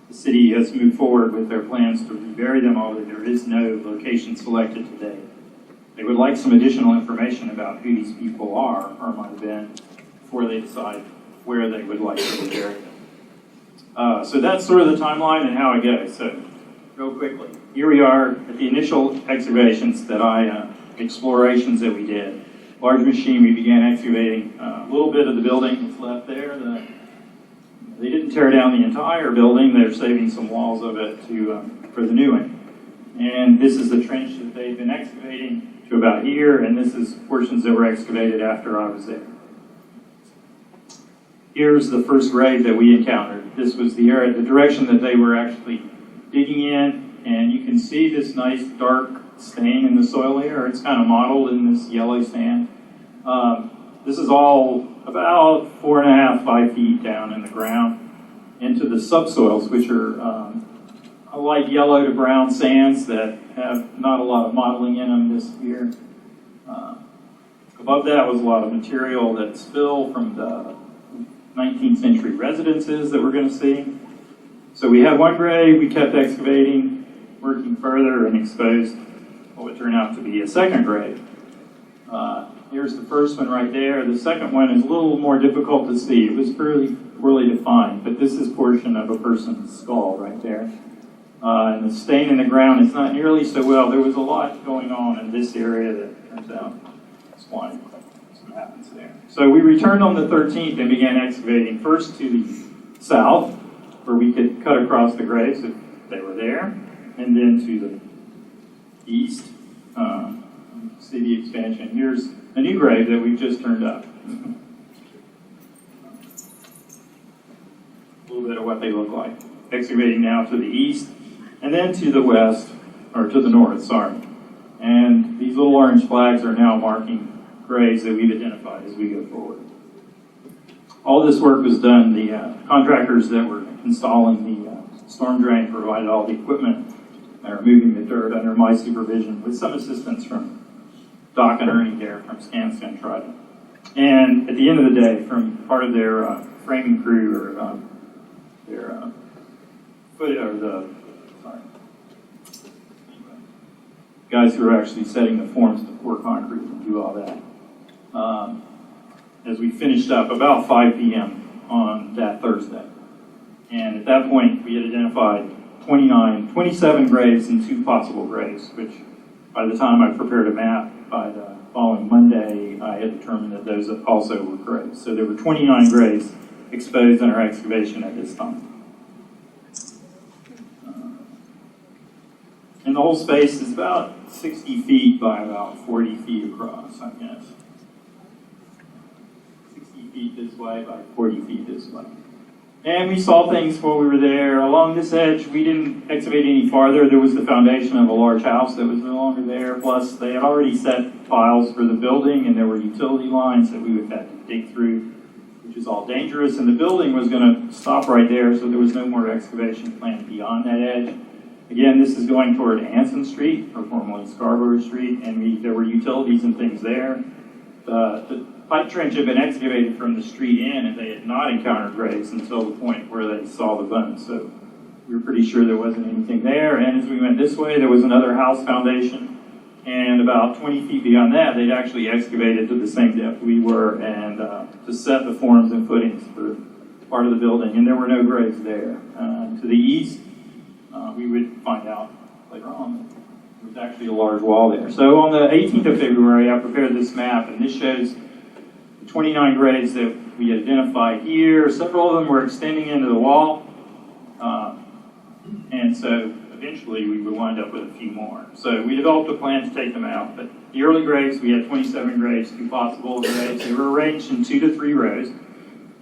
The city has moved forward with their plans to rebury them, although there is no location selected today. They would like some additional information about who these people are, or might have been, before they decide where they would like to rebury them. So that's sort of the timeline and how it goes. So, real quickly, here we are at the initial excavations explorations that we did. Large machine, we began excavating a little bit of the building that's left there. They didn't tear down the entire building. They're saving some walls of it for the new one. And this is the trench that they've been excavating to about here, and this is portions that were excavated after I was there. Here's the first grave that we encountered. This was the area, the direction that they were actually digging in, and you can see this nice dark stain in the soil here. It's kind of mottled in this yellow sand. This is all about 4.5, 5 feet down in the ground into the subsoils, which are a light yellow to brown sands that have not a lot of mottling in them this year. Above that was a lot of material that spilled from the 19th century residences that we're going to see. So we had one grave, we kept excavating, working further, and exposed what would turn out to be a second grave. Here's the first one right there. The second one is a little more difficult to see. It was fairly poorly defined, but this is a portion of a person's skull right there. And the stain in the ground is not nearly so well. There was a lot going on in this area that turns out is why something happens there. So we returned on the 13th and began excavating first to the south, where we could cut across the graves if they were there, and then to the east. See the expansion. Here's a new grave that we've just turned up. A little bit of what they look like. Excavating now to the east, and then to the west, or to the north, sorry. And these little orange flags are now marking graves that we've identified as we go forward. All this work was done, the contractors that were installing the storm drain provided all the equipment and are moving the dirt under my supervision with some assistance from Doc and Ernie there from Anson Trident. And at the end of the day, from part of their framing crew or their guys who are actually setting the forms to pour concrete and do all that. As we finished up about 5 p.m. on that Thursday. And at that point, we had identified 27 graves and 2 possible graves, which by the time I prepared a map, by the following Monday, I had determined that those also were graves. So there were 29 graves exposed in our excavation at this time. And the whole space is about 60 feet by about 40 feet across, I guess. 60 feet this way by 40 feet this way. And we saw things while we were there. Along this edge, we didn't excavate any farther. There was the foundation of a large house that was no longer there. Plus, they had already set piles for the building, and there were utility lines that we would have to dig through, which is all dangerous. And the building was going to stop right there, so there was no more excavation planned beyond that edge. Again, this is going toward Anson Street, or formerly Scarborough Street, and there were utilities and things there. The pipe trench had been excavated from the street in, and they had not encountered graves until the point where they saw the bones. So we were pretty sure there wasn't anything there. And as we went this way, there was another house foundation. And about 20 feet beyond that, they'd actually excavated to the same depth we were and to set the forms and footings for part of the building. And there were no graves there. To the east, we would find out later on that there was actually a large wall there. So on the 18th of February, I prepared this map, and this shows 29 graves that we identified here. Several of them were extending into the wall. And so eventually we would wind up with a few more. So we developed a plan to take them out. But the early graves, we had 27 graves, 2 possible graves. They were arranged in 2 to 3 rows.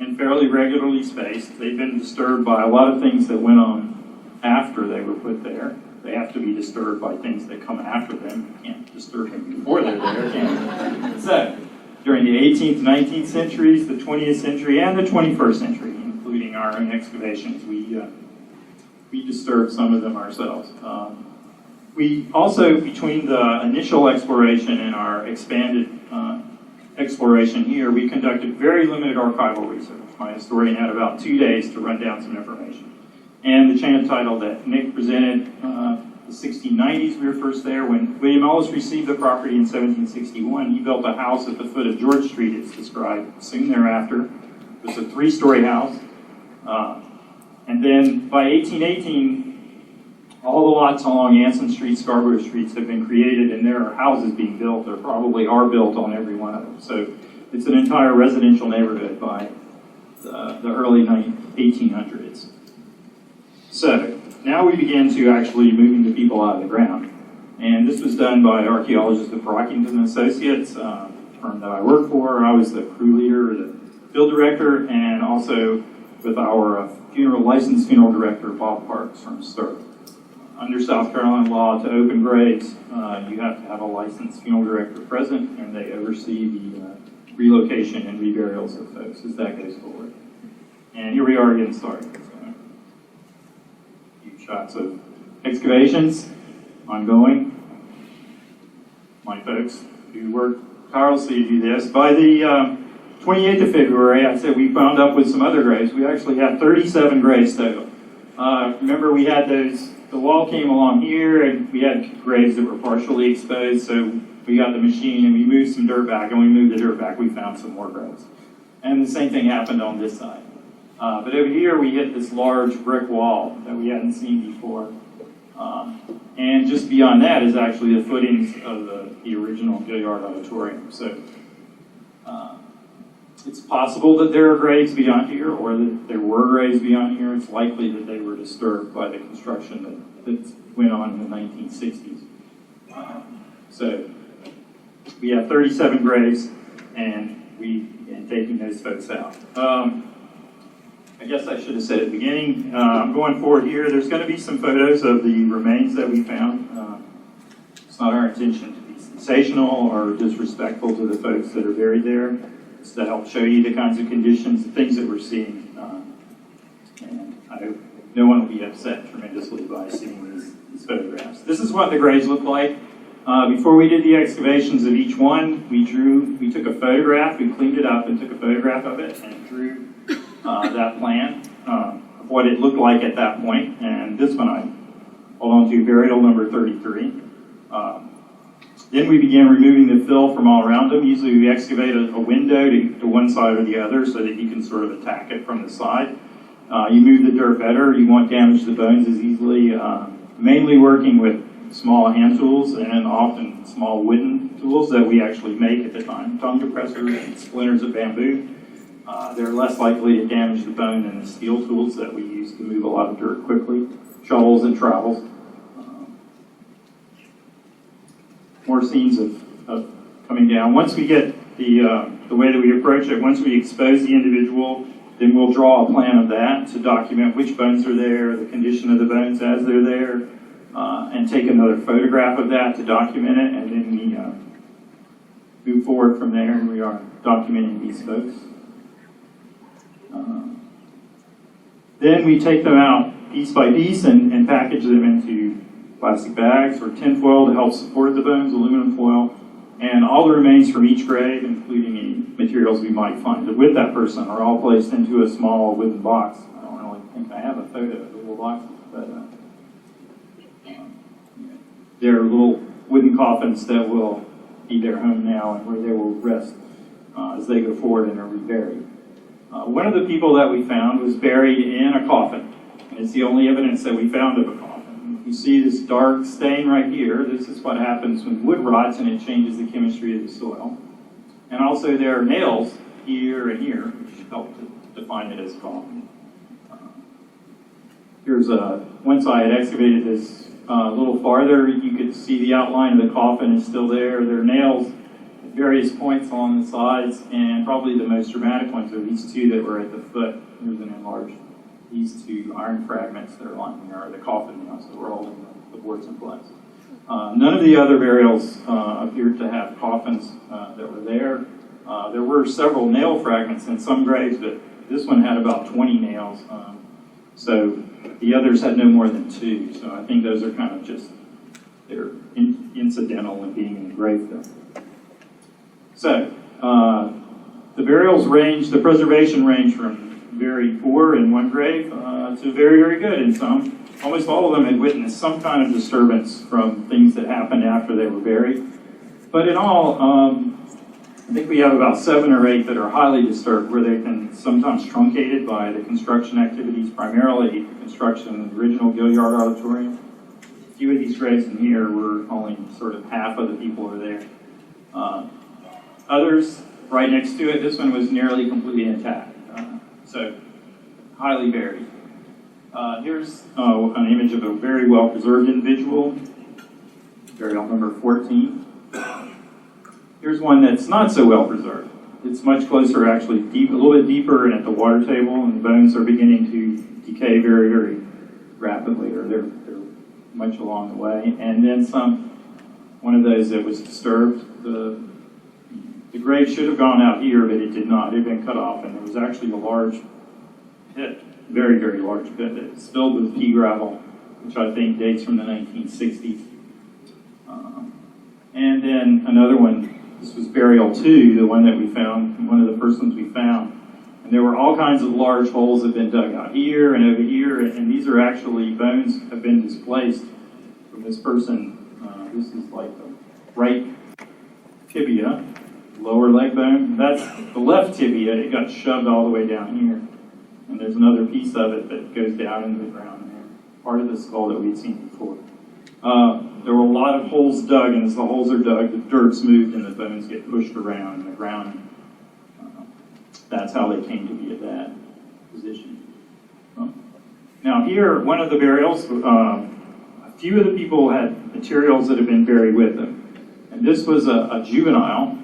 and fairly regularly spaced. They've been disturbed by a lot of things that went on after they were put there. They have to be disturbed by things that come after them. You can't disturb them before they're there, can you? So, during the 18th, 19th centuries, the 20th century, and the 21st century, including our own excavations, we disturbed some of them ourselves. We also, between the initial exploration and our expanded exploration here, we conducted very limited archival research. My historian had about 2 days to run down some information. And the chain of title that Nic presented, the 1690s, we were first there. When William Ellis received the property in 1761, he built a house at the foot of George Street, it's described soon thereafter. It was a 3-story house. And then by 1818, all the lots along Anson Street, Scarborough Streets have been created, and there are houses being built. There probably are built on every one of them. So it's an entire residential neighborhood by the early 1800s. So now we begin to actually moving the people out of the ground. And this was done by archaeologists of Brockington Associates, a firm that I work for. I was the crew leader, the field director, and also with our licensed funeral director, Bob Parks from Stirr. Under South Carolina law, to open graves, you have to have a licensed funeral director present, and they oversee the relocation and reburials of folks as that goes forward. And here we are getting started. So, a few shots of excavations ongoing. My folks who work tirelessly to do this. By the 28th of February, I said we wound up with some other graves. We actually had 37 graves total. Remember, we had the wall came along here, and we had graves that were partially exposed, so we got the machine and we moved some dirt back, and we moved the dirt back, we found some more graves. And the same thing happened on this side. But over here, we hit this large brick wall that we hadn't seen before. And just beyond that is actually the footings of the original Gaillard Auditorium. So it's possible that there are graves beyond here, or that there were graves beyond here. It's likely that they were disturbed by the construction that went on in the 1960s. So we have 37 graves, and we began taking those folks out. I guess I should have said at the beginning, I'm going forward here. There's going to be some photos of the remains that we found. It's not our intention to be sensational or disrespectful to the folks that are buried there. It's to help show you the kinds of conditions, the things that we're seeing. And I hope no one will be upset tremendously by seeing these photographs. This is what the graves look like. Before we did the excavations of each one, we took a photograph, we cleaned it up and took a photograph of it and drew that plan of what it looked like at that point. And this one I hold on to, burial number 33. Then we began removing the fill from all around them. Usually we excavate a window to one side or the other so that you can sort of attack it from the side. You move the dirt better, you won't damage the bones as easily. Mainly working with small hand tools and often small wooden tools that we actually make at the time. Tongue depressors and splinters of bamboo. They're less likely to damage the bone than the steel tools that we use to move a lot of dirt quickly. Shovels and trowels. More scenes of coming down. Once we get the way that we approach it, once we expose the individual, then we'll draw a plan of that to document which bones are there, the condition of the bones as they're there, and take another photograph of that to document it, and then we move forward from there, and we are documenting these folks. Then we take them out piece by piece and package them into plastic bags or tin foil to help support the bones, aluminum foil, and all the remains from each grave, including any materials we might find with that person, are all placed into a small wooden box. I don't really think I have a photo of the little boxes, but they're little wooden coffins that will be their home now and where they will rest as they go forward and are reburied. One of the people that we found was buried in a coffin, and it's the only evidence that we found of a coffin. You see this dark stain right here. This is what happens when wood rots and it changes the chemistry of the soil. And also there are nails here and here, which help to define it as a coffin. Once I had excavated this a little farther, you could see the outline of the coffin is still there. There are nails at various points along the sides, and probably the most dramatic ones are these two that were at the foot. There's an enlarged, these two iron fragments that are lining are the coffin nails that were holding the boards in place. None of the other burials appeared to have coffins that were there. There were several nail fragments in some graves, but this one had about 20 nails. So the others had no more than 2. So I think those are kind of just, they're incidental in being in the grave though. So the burials range, the preservation range from very poor in one grave to very, very good in some. Almost all of them had witnessed some kind of disturbance from things that happened after they were buried. But in all, I think we have about 7 or 8 that are highly disturbed, where they've been sometimes truncated by the construction activities, primarily construction of the original Gaillard Auditorium. A few of these graves in here were only sort of half of the people are there. Others, right next to it, this one was nearly completely intact. So, highly buried. Here's an image of a very well-preserved individual, burial number 14. Here's one that's not so well-preserved. It's much closer, actually, a little bit deeper and at the water table, and the bones are beginning to decay very, very rapidly, or they're much along the way. And then one of those that was disturbed. The grave should have gone out here, but it did not. It had been cut off, and there was actually a large pit, very, very large pit that was filled with pea gravel, which I think dates from the 1960s. And then another one, this was burial 2, the one that we found, one of the first ones we found. And there were all kinds of large holes that had been dug out here and over here, and these are actually bones have been displaced from this person. This is like the right tibia, lower leg bone. That's the left tibia. It got shoved all the way down here. And there's another piece of it that goes down into the ground there. Part of the skull that we'd seen before. There were a lot of holes dug, and as the holes are dug, the dirt's moved and the bones get pushed around in the ground. That's how they came to be at that position. Now here, one of the burials, a few of the people had materials that had been buried with them. And this was a juvenile.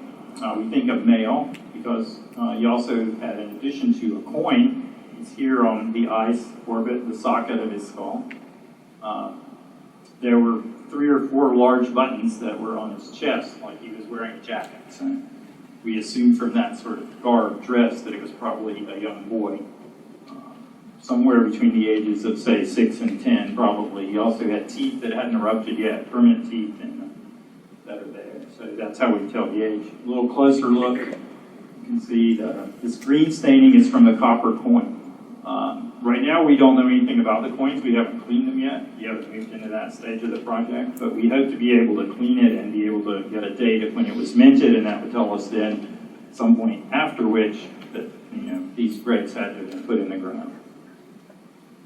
We think of male, because he also had, in addition to a coin, it's here on the ice orbit, the socket of his skull. There were 3 or 4 large buttons that were on his chest, like he was wearing a jacket. So we assumed from that sort of garb dress that it was probably a young boy, somewhere between the ages of, say, 6 and 10, probably. He also had teeth that hadn't erupted yet, permanent teeth that are there. So that's how we tell the age. A little closer look, you can see that this green staining is from the copper coin. Right now, we don't know anything about the coins. We haven't cleaned them yet. We haven't moved into that stage of the project, but we hope to be able to clean it and be able to get a date of when it was minted, and that would tell us then some point after which that these graves had to have been put in the ground.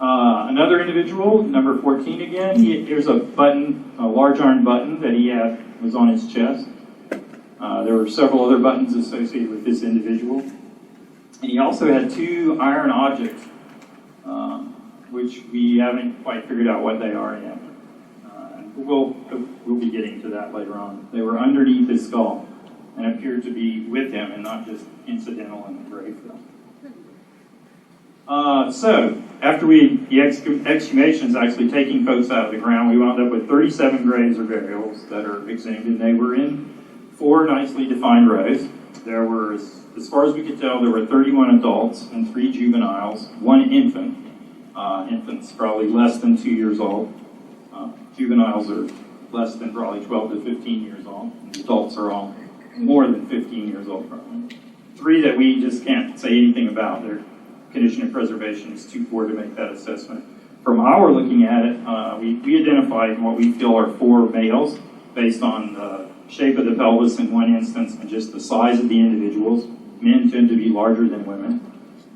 Another individual, number 14 again. Here's a button, a large iron button that he had was on his chest. There were several other buttons associated with this individual. And he also had 2 iron objects, which we haven't quite figured out what they are yet. We'll be getting to that later on. They were underneath his skull and appeared to be with him and not just incidental in the grave. So, after the exhumations actually taking folks out of the ground, we wound up with 37 graves or burials that are exhumed, and they were in 4 nicely defined rows. There were, as far as we could tell, there were 31 adults and 3 juveniles, 1 infant. Infants probably less than 2 years old. Juveniles are less than probably 12 to 15 years old. And adults are all more than 15 years old probably. 3 that we just can't say anything about. Their condition of preservation is too poor to make that assessment. From our looking at it, we identified what we feel are 4 males based on the shape of the pelvis in one instance and just the size of the individuals. Men tend to be larger than women,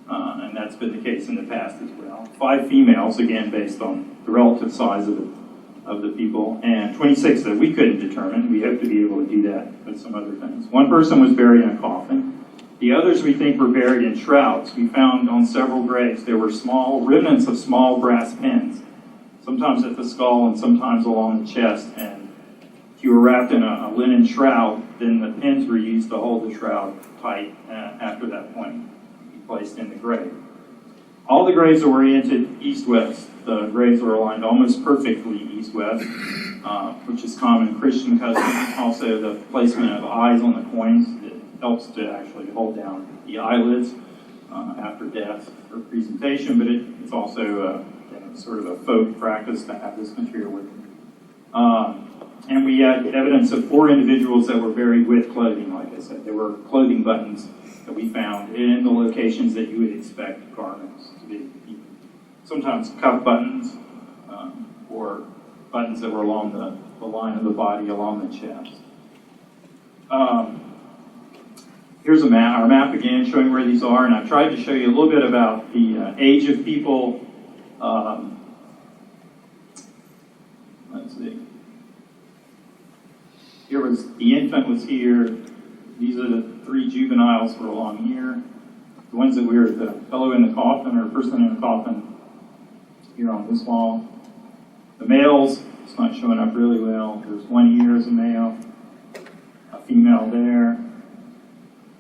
and that's been the case in the past as well. 5 females, again, based on the relative size of the people, and 26 that we couldn't determine. We hope to be able to do that with some other things. 1 person was buried in a coffin. The others we think were buried in shrouds. We found on several graves there were small remnants of small brass pins, sometimes at the skull and sometimes along the chest, and if you were wrapped in a linen shroud, then the pins were used to hold the shroud tight after that point, placed in the grave. All the graves are oriented east-west. The graves are aligned almost perfectly east-west, which is common Christian custom. Also, the placement of eyes on the coins, it helps to actually hold down the eyelids after death for presentation, but it's also sort of a folk practice to have this material with them. And we had evidence of 4 individuals that were buried with clothing, like I said. There were clothing buttons that we found in the locations that you would expect garments to be. Sometimes cuff buttons or buttons that were along the line of the body, along the chest. Here's a map, our map again, showing where these are, and I've tried to show you a little bit about the age of people. Let's see. Here was, the infant was here. These are the 3 juveniles were along here. The ones that were the fellow in the coffin, or person in the coffin, here on this wall. The males, it's not showing up really well. There's one here as a male, a female there,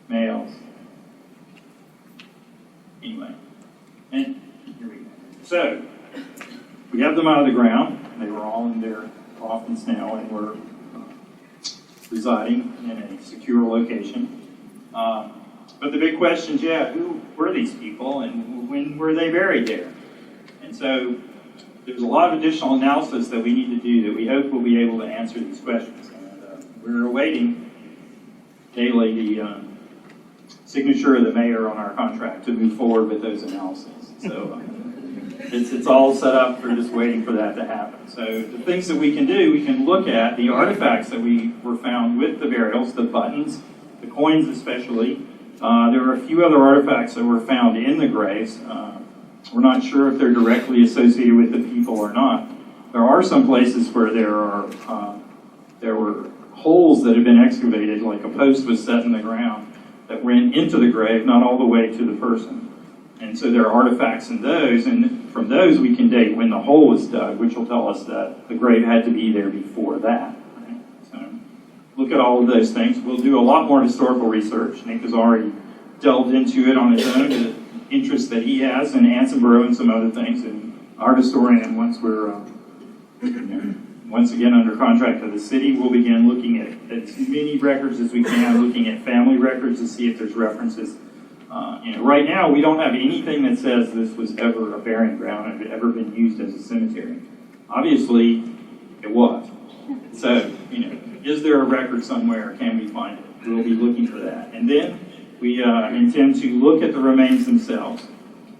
males. Anyway, and here we go. So, we have them out of the ground. They were all in their coffins now and were residing in a secure location. But the big question is, who were these people and when were they buried there? And so there's a lot of additional analysis that we need to do that we hope we'll be able to answer these questions. And we're awaiting daily the signature of the mayor on our contract to move forward with those analyses. So it's all set up for just waiting for that to happen. So the things that we can do, we can look at the artifacts that we were found with the burials, the buttons, the coins especially. There were a few other artifacts that were found in the graves. We're not sure if they're directly associated with the people or not. There are some places where there were holes that had been excavated, like a post was set in the ground that went into the grave, not all the way to the person. And so there are artifacts in those, and from those we can date when the hole was dug, which will tell us that the grave had to be there before that. Right? So look at all of those things. We'll do a lot more historical research. Nick has already delved into it on his own, the interest that he has in Anson and some other things. And our historian, once we're once again under contract to the city, we'll begin looking at as many records as we can, looking at family records to see if there's references. Right now, we don't have anything that says this was ever a burying ground and had ever been used as a cemetery. Obviously, it was. So, is there a record somewhere? Can we find it? We'll be looking for that. And then we intend to look at the remains themselves.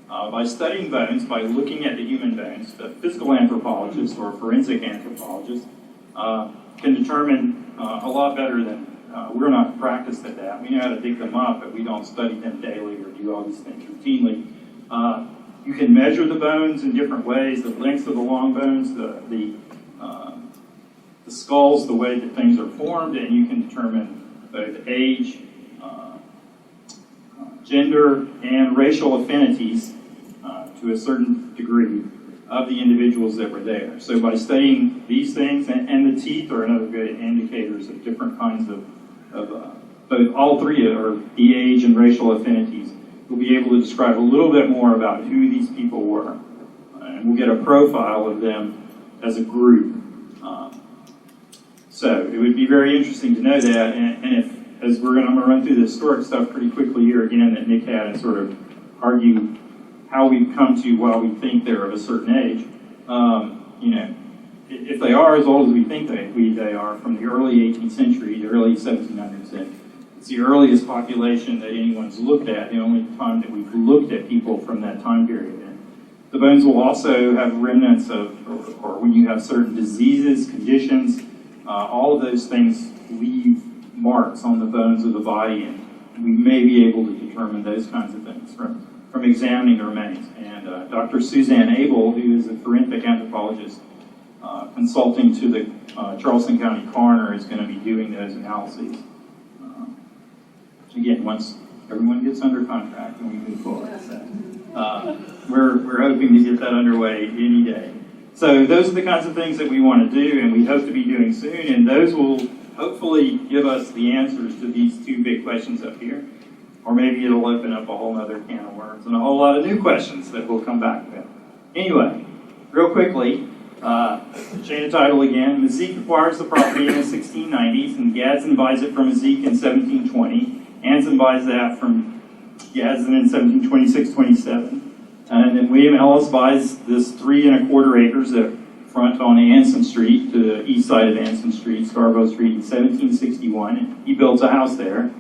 By studying bones, by looking at the human bones, the physical anthropologist or forensic anthropologist can determine a lot better than we're not practiced at that. We know how to dig them up, but we don't study them daily or do all these things routinely. You can measure the bones in different ways, the lengths of the long bones, the skulls, the way that things are formed, and you can determine both age, gender, and racial affinities to a certain degree of the individuals that were there. So by studying these things, and the teeth are another good indicators of different kinds of both all three are the age and racial affinities. We'll be able to describe a little bit more about who these people were. And we'll get a profile of them as a group. So it would be very interesting to know that. And if, as I'm going to run through the historic stuff pretty quickly here again that Nick had and sort of argue how we've come to why we think they're of a certain age. If they are as old as we think they are, from the early 18th century, the early 1700s, it's the earliest population that anyone's looked at, the only time that we've looked at people from that time period. And the bones will also have remnants of, or when you have certain diseases, conditions, all of those things leave marks on the bones of the body, and we may be able to determine those kinds of things from examining the remains. And Dr. Suzanne Abel, who is a forensic anthropologist, consulting to the Charleston County coroner, is going to be doing those analyses. Again, once everyone gets under contract and we move forward. So, we're hoping to get that underway any day. So those are the kinds of things that we want to do, and we hope to be doing soon, and those will hopefully give us the answers to these two big questions up here. Or maybe it'll open up a whole other can of worms and a whole lot of new questions that we'll come back with. Anyway, real quickly, chain of title again. Mazik acquires the property in the 1690s, and Gadsden buys it from Mazik in 1720. Anson buys that from Gadsden in 1726-27. And then William Ellis buys this 3 1/4 acres that front on Anson Street, to the east side of Anson Street, Scarborough Street, in 1761. He builds a house there.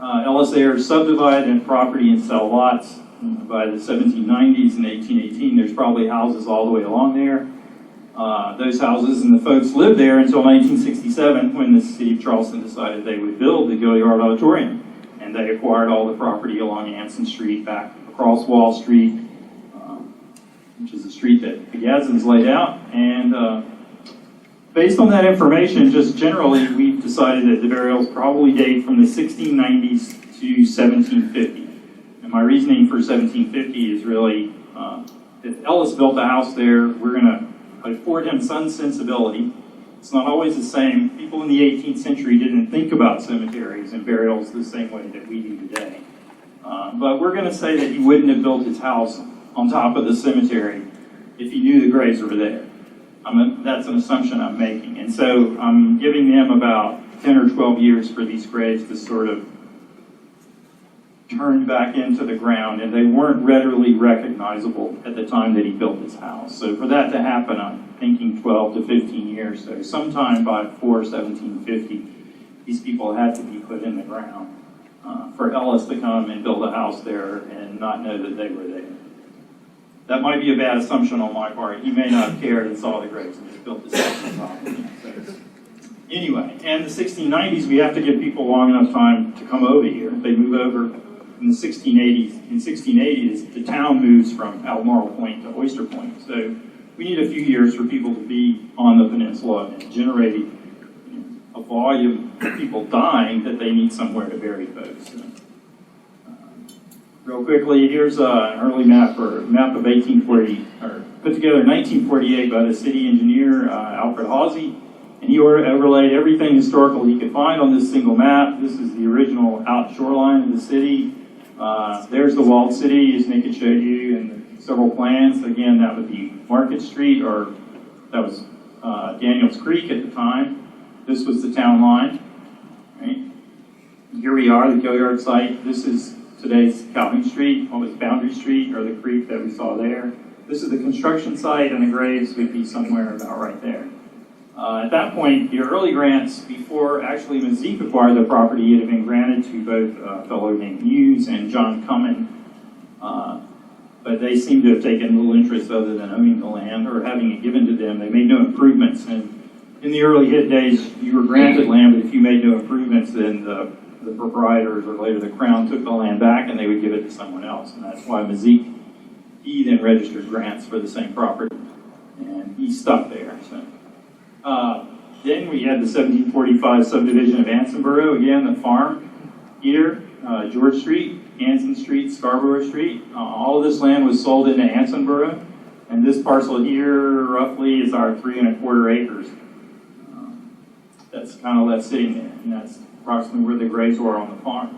Ellis heirs subdivide and property and sell lots. By the 1790s and 1818, there's probably houses all the way along there. Those houses and the folks lived there until 1967, when the city of Charleston decided they would build the Gaillard Auditorium. And they acquired all the property along Anson Street, back across Wall Street, which is the street that the Gadsden's laid out. And based on that information, just generally, we've decided that the burials probably date from the 1690s to 1750. And my reasoning for 1750 is really, if Ellis built a house there, we're going to afford him some sensibility. It's not always the same. People in the 18th century didn't think about cemeteries and burials the same way that we do today. But we're going to say that he wouldn't have built his house on top of the cemetery if he knew the graves were there. That's an assumption I'm making. And so I'm giving them about 10 or 12 years for these graves to sort of turn back into the ground, and they weren't readily recognizable at the time that he built his house. So for that to happen, I'm thinking 12 to 15 years. So sometime by 1750, these people had to be put in the ground for Ellis to come and build a house there and not know that they were there. That might be a bad assumption on my part. He may not have cared and saw the graves and just built this house on top of it. So, anyway, and the 1690s, we have to give people long enough time to come over here. They move over in the 1680s. In 1680s, the town moves from Albemarle Point to Oyster Point. So we need a few years for people to be on the peninsula and generate a volume of people dying that they need somewhere to bury folks. So, real quickly, here's an early map of 1840, or put together in 1948 by the city engineer, Alfred Hawsey, and he overlaid everything historical he could find on this single map. This is the original out shoreline of the city. There's the walled city, as Nick had showed you, in several plans. Again, that would be Market Street, or that was Daniels Creek at the time. This was the town line. Right? Here we are, the Gaillard site. This is today's Calhoun Street, what was Boundary Street, or the creek that we saw there. This is the construction site, and the graves would be somewhere about right there. At that point, the early grants, before actually Mazik acquired the property, it had been granted to both a fellow named Hughes and John Cummin, but they seemed to have taken little interest other than owning the land or having it given to them. They made no improvements, and in the early hit days, you were granted land, but if you made no improvements, then the proprietors, or later the Crown, took the land back and they would give it to someone else. And that's why Mazik, he then registered grants for the same property. And he stuck there. So. Then we had the 1745 subdivision of Ansonboro, again, the farm here, George Street, Anson Street, Scarborough Street. All of this land was sold into Ansonboro. And this parcel here, roughly, is our 3 1/4 acres. That's kind of left sitting there. And that's approximately where the graves were on the farm.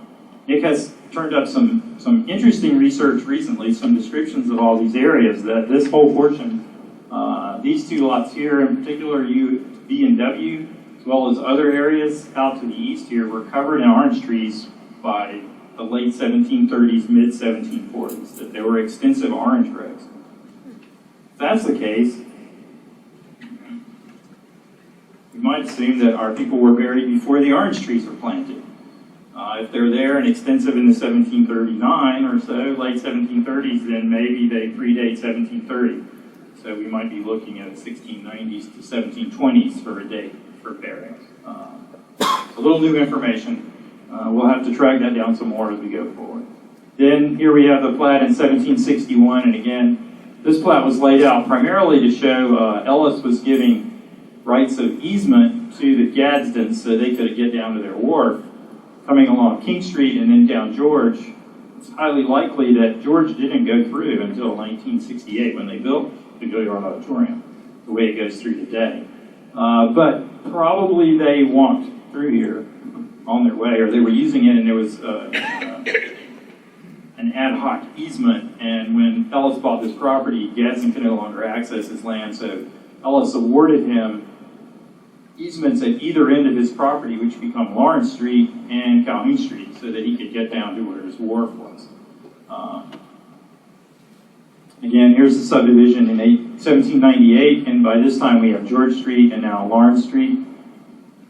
Nick has turned up some interesting research recently, some descriptions of all these areas, that this whole portion, these two lots here in particular, B and W, as well as other areas out to the east here, were covered in orange trees by the late 1730s, mid 1740s, that there were extensive orange groves. If that's the case, we might assume that our people were buried before the orange trees were planted. If they're there and extensive in the 1739 or so, late 1730s, then maybe they predate 1730. So we might be looking at 1690s to 1720s for a date for burials. A little new information. We'll have to track that down some more as we go forward. Then here we have the plat in 1761, and again, this plat was laid out primarily to show Ellis was giving rights of easement to the Gadsdens so they could get down to their wharf, coming along King Street and then down George. It's highly likely that George didn't go through until 1968 when they built the Gaillard Auditorium. the way it goes through today. But probably they walked through here on their way, or they were using it, and there was an ad hoc easement. And when Ellis bought this property, Gadsden could no longer access his land, so Ellis awarded him easements at either end of his property, which become Lawrence Street and Calhoun Street, so that he could get down to where his wharf was. Again, here's the subdivision in 1798, and by this time we have George Street and now Lawrence Street.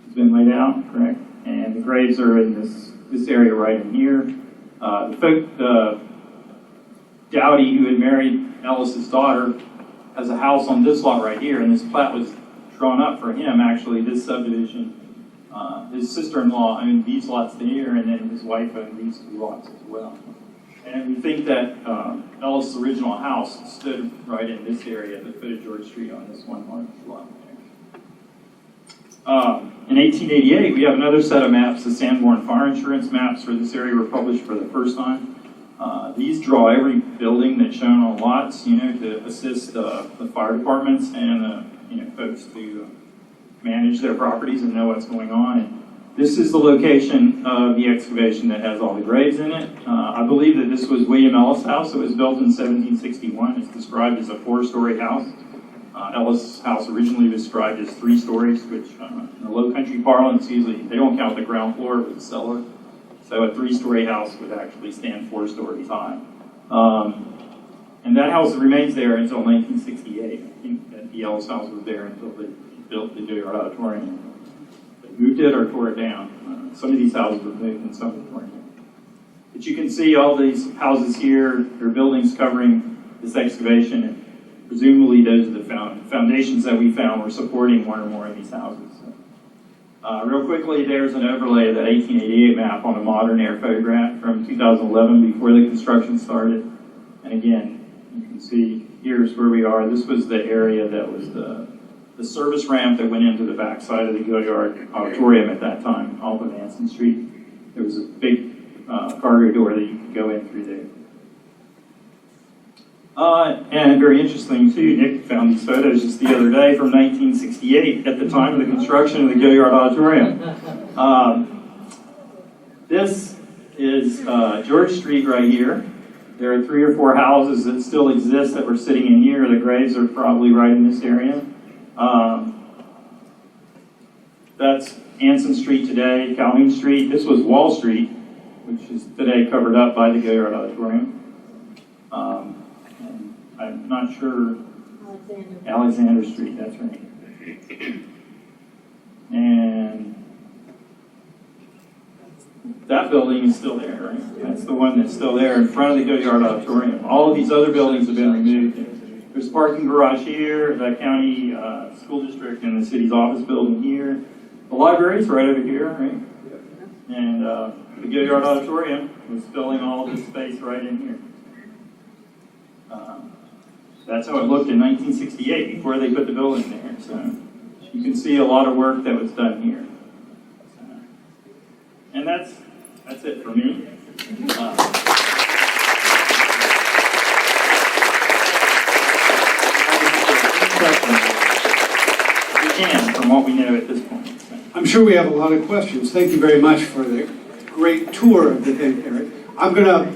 It's been laid out, correct? And the graves are in this area right in here. Dowdy, who had married Ellis's daughter, has a house on this lot right here, and this plat was drawn up for him. Actually, this subdivision, his sister-in-law owned these lots here, and then his wife owned these two lots as well. And we think that Ellis' original house stood right in this area at the foot of George Street on this one large lot there. In 1888, we have another set of maps. The Sanborn Fire Insurance maps for this area were published for the first time. These draw every building that's shown on lots, to assist the fire departments and folks to manage their properties and know what's going on. And this is the location of the excavation that has all the graves in it. I believe that this was William Ellis' house. It was built in 1761. It's described as a 4-story house. Ellis' house originally was described as 3 stories, which in the low country parlance, usually they don't count the ground floor with the cellar. So a 3-story house would actually stand 4 stories high. And that house remains there until 1968. I think that the Ellis house was there until they built the Gaillard Auditorium. They moved it or tore it down. Some of these houses were moved and some were torn down. But you can see all these houses here, there are buildings covering this excavation, and presumably those are the foundations that we found were supporting one or more of these houses. Real quickly, there's an overlay of that 1888 map on a modern air photograph from 2011 before the construction started. And again, you can see here's where we are. This was the area that was the service ramp that went into the backside of the Gaillard Auditorium at that time, off of Anson Street. There was a big cargo door that you could go in through there. And very interesting too, Nick found these photos just the other day from 1968 at the time of the construction of the Gaillard Auditorium. This is George Street right here. There are 3 or 4 houses that still exist that were sitting in here. The graves are probably right in this area. That's Anson Street today, Calhoun Street. This was Wall Street, which is today covered up by the Gaillard Auditorium. And I'm not sure, Alexander Street, that's right. And that building is still there, right? That's the one that's still there in front of the Gaillard Auditorium. All of these other buildings have been removed. There's a parking garage here, the county school district and the city's office building here. The library's right over here, right? And the Gaillard Auditorium was filling all of this space right in here. That's how it looked in 1968 before they put the building there. So you can see a lot of work that was done here. And that's it for me. We can, from what we know at this point. I'm sure we have a lot of questions. Thank you very much for the great tour of the thing, Eric. I'm going to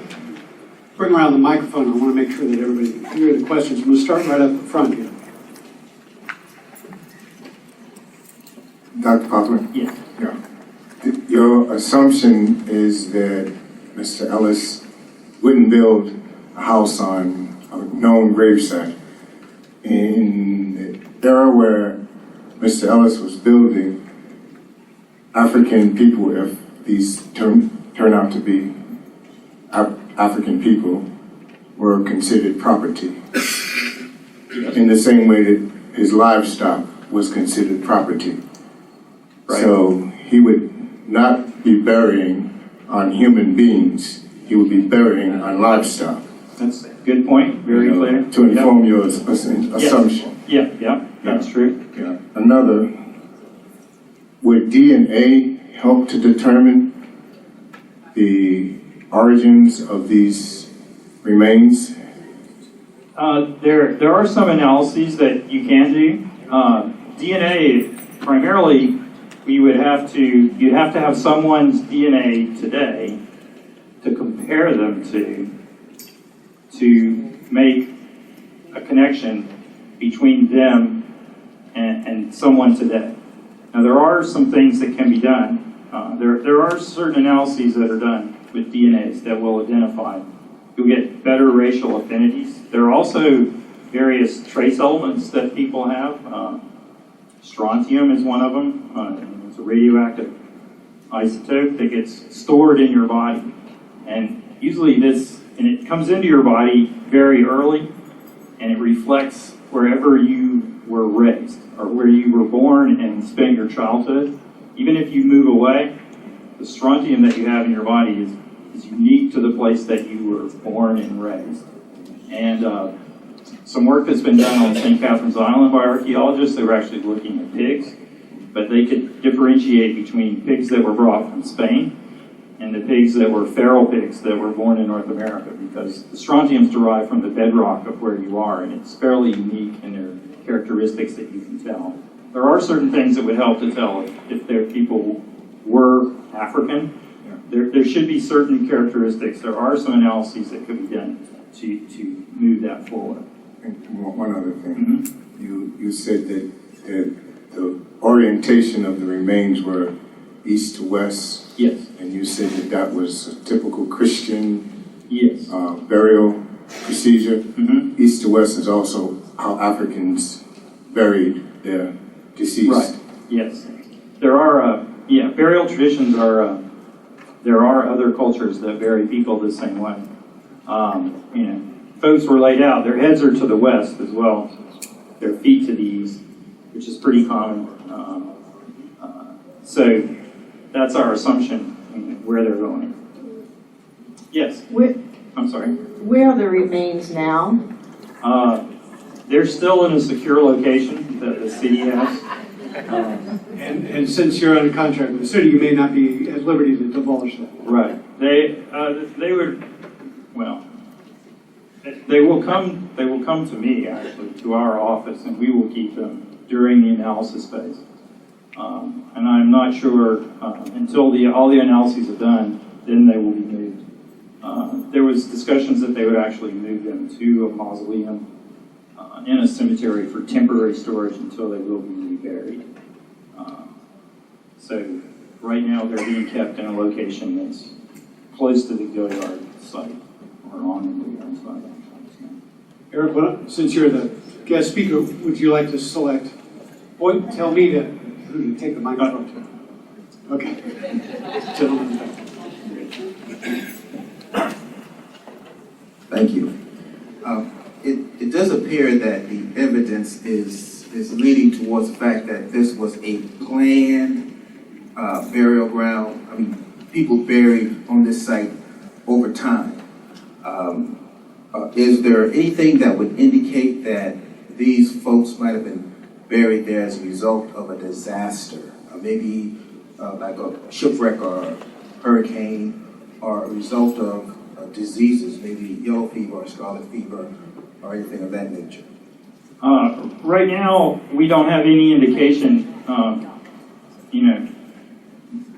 bring around the microphone. I want to make sure that everybody can hear the questions. I'm going to start right up front here. Dr. Butler? Yes. Yeah. Your assumption is that Mr. Ellis wouldn't build a house on a known gravesite. In the era where Mr. Ellis was building, African people, if these turn out to be African people, were considered property. In the same way that his livestock was considered property. Right. So he would not be burying on human beings, he would be burying on livestock. That's a good point, very clear. To inform your assumption. Yeah, that's true. Yeah. Another, would DNA help to determine the origins of these remains? There are some analyses that you can do. DNA, primarily, you'd have to have someone's DNA today to compare them to make a connection between them and someone today. Now, there are some things that can be done. There are certain analyses that are done with DNAs that will identify. You'll get better racial affinities. There are also various trace elements that people have. Strontium is one of them. It's a radioactive isotope that gets stored in your body. And usually it comes into your body very early, and it reflects wherever you were raised, or where you were born and spent your childhood. Even if you move away, the strontium that you have in your body is unique to the place that you were born and raised. And some work that's been done on St. Catherine's Island by archaeologists, they were actually looking at pigs, but they could differentiate between pigs that were brought from Spain and the pigs that were feral pigs that were born in North America, because the strontium is derived from the bedrock of where you are, and it's fairly unique in their characteristics that you can tell. There are certain things that would help to tell if their people were African. There should be certain characteristics. There are some analyses that could be done to move that forward. And one other thing. You said that the orientation of the remains were east to west. Yes. And you said that was a typical Christian Yes. Burial procedure. East to west is also how Africans buried their deceased. Right. Yes. There are burial traditions are. There are other cultures that bury people the same way. Folks were laid out. Their heads are to the west as well. Their feet to the east, which is pretty common. So that's our assumption where they're going. Yes. I'm sorry. Where are the remains now? They're still in a secure location that the city has. And since you're under contract with the city, you may not be at liberty to divulge that. Right. They would. Well, they will come to me, actually, to our office, and we will keep them during the analysis phase. And I'm not sure until all the analyses are done, then they will be moved. There was discussions that they would actually move them to a mausoleum in a cemetery for temporary storage until they will be reburied. So right now they're being kept in a location that's close to the Gaillard site, or on the Gaillard site. Eric, since you're the guest speaker, would you like to select? Tell me who to take the microphone to. Okay. Gentlemen. Thank you. It does appear that the evidence is leading towards the fact that this was a planned burial ground. I mean, people buried on this site over time. Is there anything that would indicate that these folks might have been buried there as a result of a disaster? Maybe like a shipwreck or a hurricane, or a result of diseases, maybe yellow fever or scarlet fever, or anything of that nature? Right now, we don't have any indication,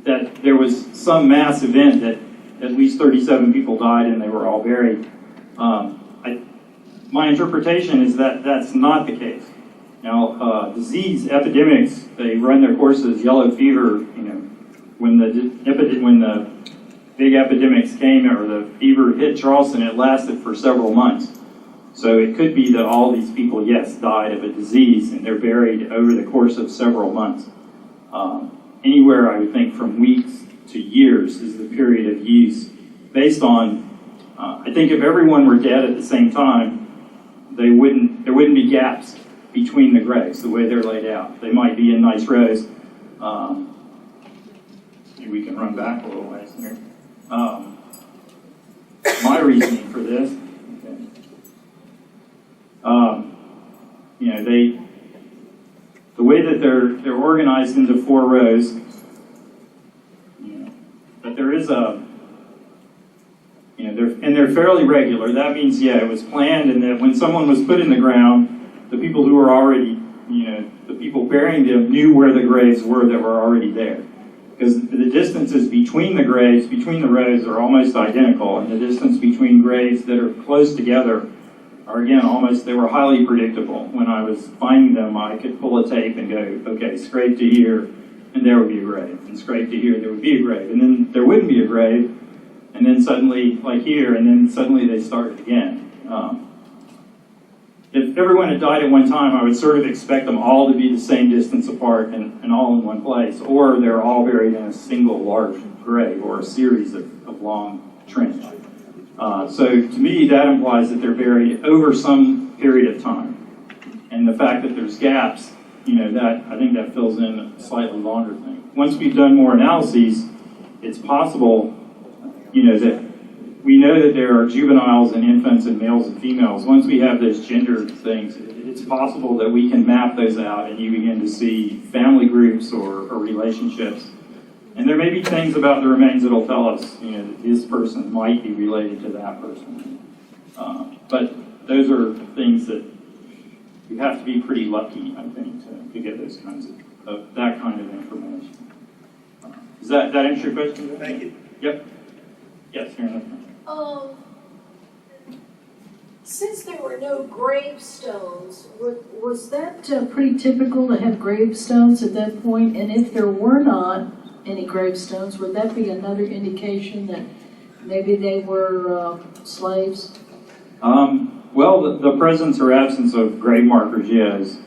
that there was some mass event that at least 37 people died and they were all buried. My interpretation is that that's not the case. Now, disease epidemics, they run their courses. Yellow fever, when the big epidemics came or the fever hit Charleston, it lasted for several months. So it could be that all these people, yes, died of a disease and they're buried over the course of several months. Anywhere, I would think, from weeks to years is the period of use. Based on, I think if everyone were dead at the same time, there wouldn't be gaps between the graves the way they're laid out. They might be in nice rows. Maybe we can run back a little ways here. My reasoning for this, the way that they're organized into 4 rows, but there is they're fairly regular. That means, it was planned, and that when someone was put in the ground, the people who were already, people burying them knew where the graves were that were already there. Because the distances between the graves, between the rows, are almost identical, and the distance between graves that are close together are, again, they were highly predictable. When I was finding them, I could pull a tape and go, okay, scrape to here, and there would be a grave, and scrape to here, there would be a grave, and then there wouldn't be a grave, and then suddenly, like here, and then suddenly they started again. If everyone had died at one time, I would sort of expect them all to be the same distance apart and all in one place, or they're all buried in a single large grave or a series of long trench. So to me, that implies that they're buried over some period of time. And the fact that there's gaps, I think that fills in a slightly longer thing. Once we've done more analyses, it's possible, that we know that there are juveniles and infants and males and females. Once we have those gender things, it's possible that we can map those out and you begin to see family groups or relationships. And there may be things about the remains that'll tell us, that this person might be related to that person. But those are things that you have to be pretty lucky, I think, to get those kinds of that kind of information. Does that answer your question? Thank you. Yep. Yes, here in the front. Since there were no gravestones, was that pretty typical to have gravestones at that point? And if there were not any gravestones, would that be another indication that maybe they were slaves? Well, the presence or absence of grave markers, yes.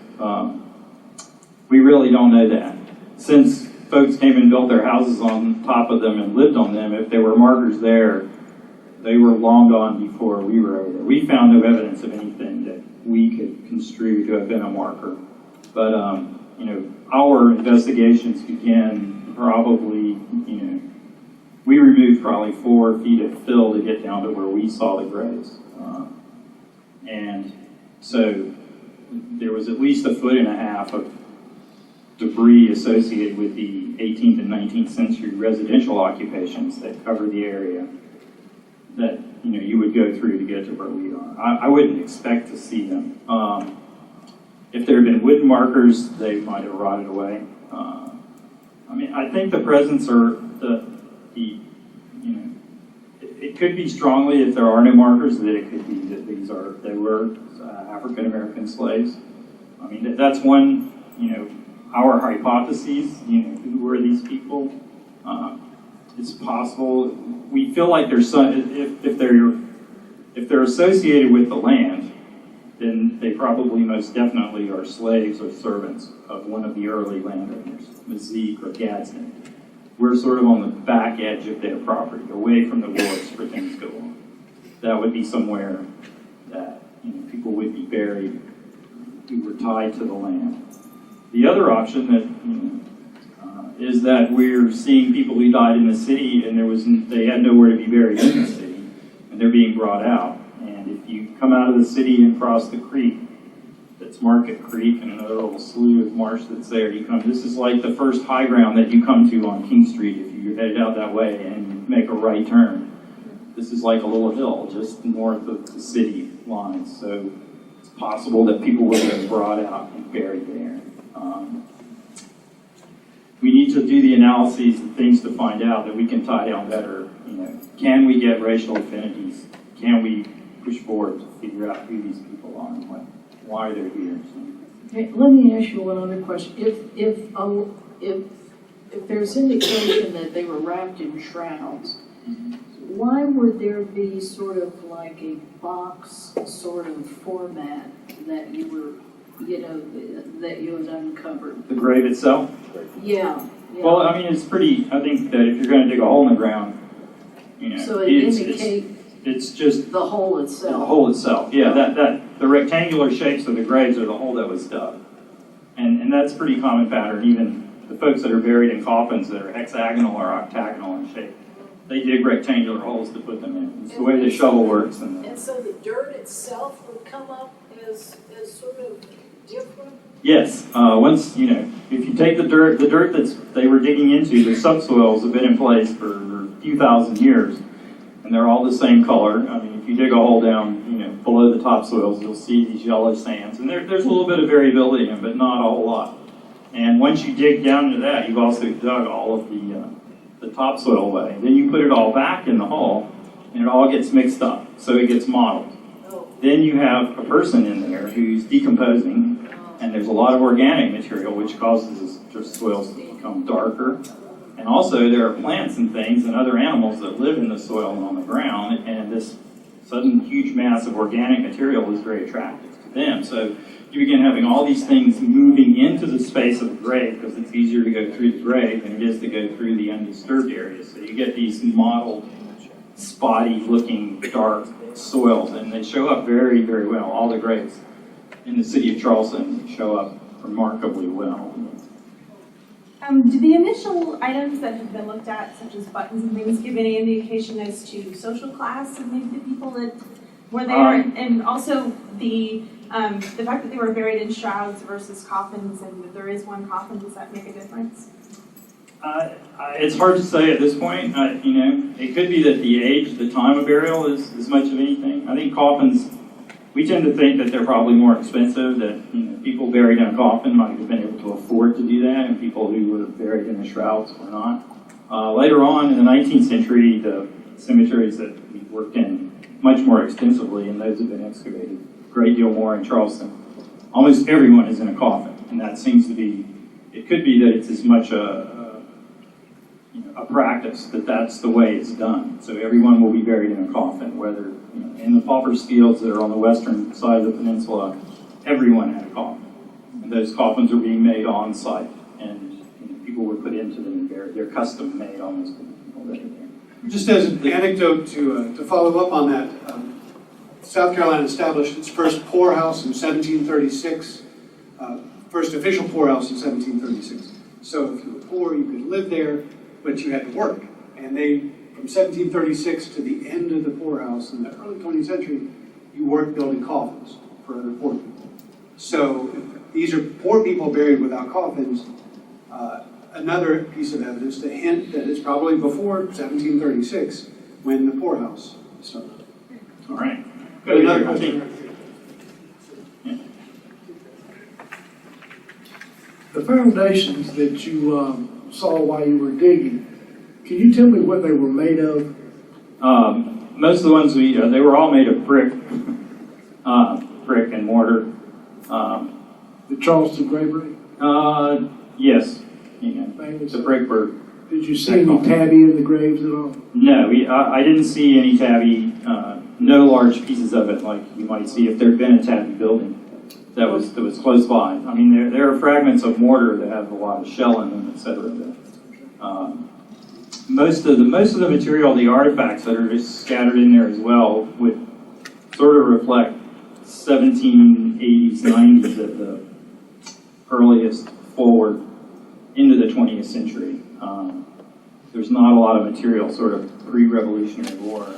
We really don't know that. Since folks came and built their houses on top of them and lived on them, if there were markers there, they were long gone before we were over there. We found no evidence of anything that we could construe to have been a marker. But, our investigations began probably, we removed probably 4 feet of fill to get down to where we saw the graves. And so there was at least 1.5 feet of debris associated with the 18th and 19th century residential occupations that cover the area that you would go through to get to where we are. I wouldn't expect to see them. If there had been wooden markers, they might have rotted away. I think the presence or it could be strongly, if there are no markers, that it could be that they were African American slaves. That's one, our hypotheses. Who were these people? It's possible. We feel like there's some, if they're associated with the land, then they probably most definitely are slaves or servants of one of the early landowners, Mazik or Gadsden. We're sort of on the back edge of their property, away from the wharves where things go on. That would be somewhere that people would be buried who were tied to the land. The other option that is that we're seeing people who died in the city and they had nowhere to be buried in the city, and they're being brought out. And if you come out of the city and cross the creek, that's Market Creek and another little slew of marsh that's there. This is like the first high ground that you come to on King Street if you're headed out that way and you make a right turn. This is like a little hill just north of the city lines. So it's possible that people would have been brought out and buried there. We need to do the analyses and things to find out that we can tie down better. Can we get racial affinities? Can we push forward to figure out who these people are and why they're here? Okay, let me ask you one other question. If there's indication that they were wrapped in shrouds, why would there be sort of like a box sort of format that you were, that you had uncovered? The grave itself? Yeah. Well, it's pretty, I think that if you're going to dig a hole in the ground, so it indicates it's just the hole itself. The hole itself, yeah. The rectangular shapes of the graves are the hole that was dug, and that's a pretty common pattern. Even the folks that are buried in coffins that are hexagonal or octagonal in shape, they dig rectangular holes to put them in. It's the way the shovel works. And so the dirt itself would come up as sort of different? Yes. Once, if you take the dirt that they were digging into, the subsoils have been in place for a few thousand years, and they're all the same color. If you dig a hole down, below the topsoils, you'll see these yellow sands, and there's a little bit of variability in them, but not a whole lot. And once you dig down to that, you've also dug all of the topsoil away. Then you put it all back in the hole, and it all gets mixed up, so it gets mottled. Then you have a person in there who's decomposing, and there's a lot of organic material, which causes the soils to become darker. And also there are plants and things and other animals that live in the soil and on the ground, and this sudden huge mass of organic material is very attractive to them. So you begin having all these things moving into the space of the grave, because it's easier to go through the grave than it is to go through the undisturbed areas. So you get these mottled, spotty looking dark soils, and they show up very, very well. All the graves in the city of Charleston show up remarkably well. Do the initial items that have been looked at, such as buttons and things, give any indication as to social class of maybe the people that were there? And also the fact that they were buried in shrouds versus coffins, and if there is one coffin, does that make a difference? It's hard to say at this point. It could be that the age, the time of burial is as much of anything. I think coffins, we tend to think that they're probably more expensive, that people buried in a coffin might have been able to afford to do that, and people who were buried in the shrouds were not. Later on in the 19th century, the cemeteries that we worked in much more extensively, and those have been excavated a great deal more in Charleston. Almost everyone is in a coffin, and that seems to be, it could be that it's as much a practice that that's the way it's done. So everyone will be buried in a coffin, whether in the paupers fields that are on the western side of the peninsula, everyone had a coffin. And those coffins are being made on site, and people were put into them and buried. They're custom made almost already there. Just as an anecdote to follow up on that, South Carolina established its first poorhouse in 1736, first official poorhouse in 1736. So if you were poor, you could live there, but you had to work. And they, from 1736 to the end of the poorhouse in the early 20th century, you worked building coffins for other poor people. So these are poor people buried without coffins. Another piece of evidence to hint that it's probably before 1736 when the poorhouse started. All right. Another question. Yeah. The foundations that you saw while you were digging, can you tell me what they were made of? Most of the ones they were all made of brick, brick and mortar. The Charleston Gravery? Yes. The brickwork. Did you see any tabby in the graves at all? No, I didn't see any tabby, no large pieces of it like you might see if there had been a tabby building that was close by. I mean, there are fragments of mortar that have a lot of shell in them, etc. Most of the material, the artifacts that are just scattered in there as well, would sort of reflect 1780s, 90s at the earliest forward into the 20th century. There's not a lot of material sort of pre-Revolutionary War.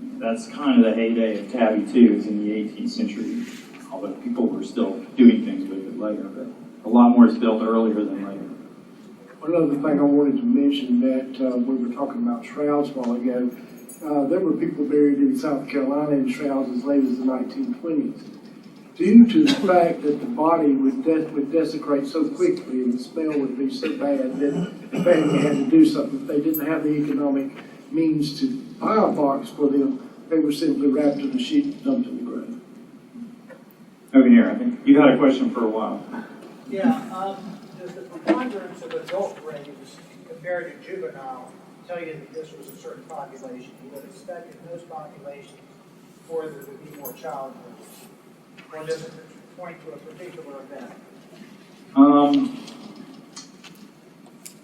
That's kind of the heyday of tabby too, is in the 18th century, although people were still doing things with it later, but a lot more is built earlier than later. One other thing I wanted to mention that we were talking about shrouds a while ago. There were people buried in South Carolina in shrouds as late as the 1920s. Due to the fact that the body would desecrate so quickly and the smell would be so bad that the family had to do something. If they didn't have the economic means to buy a box for them, they were simply wrapped in a sheet and dumped in the grave. Over here, I think you had a question for a while. Yeah, does the preponderance of adult graves compared to juvenile tell you that this was a certain population? You would expect in those populations for there to be more child graves. Or does it point to a particular event?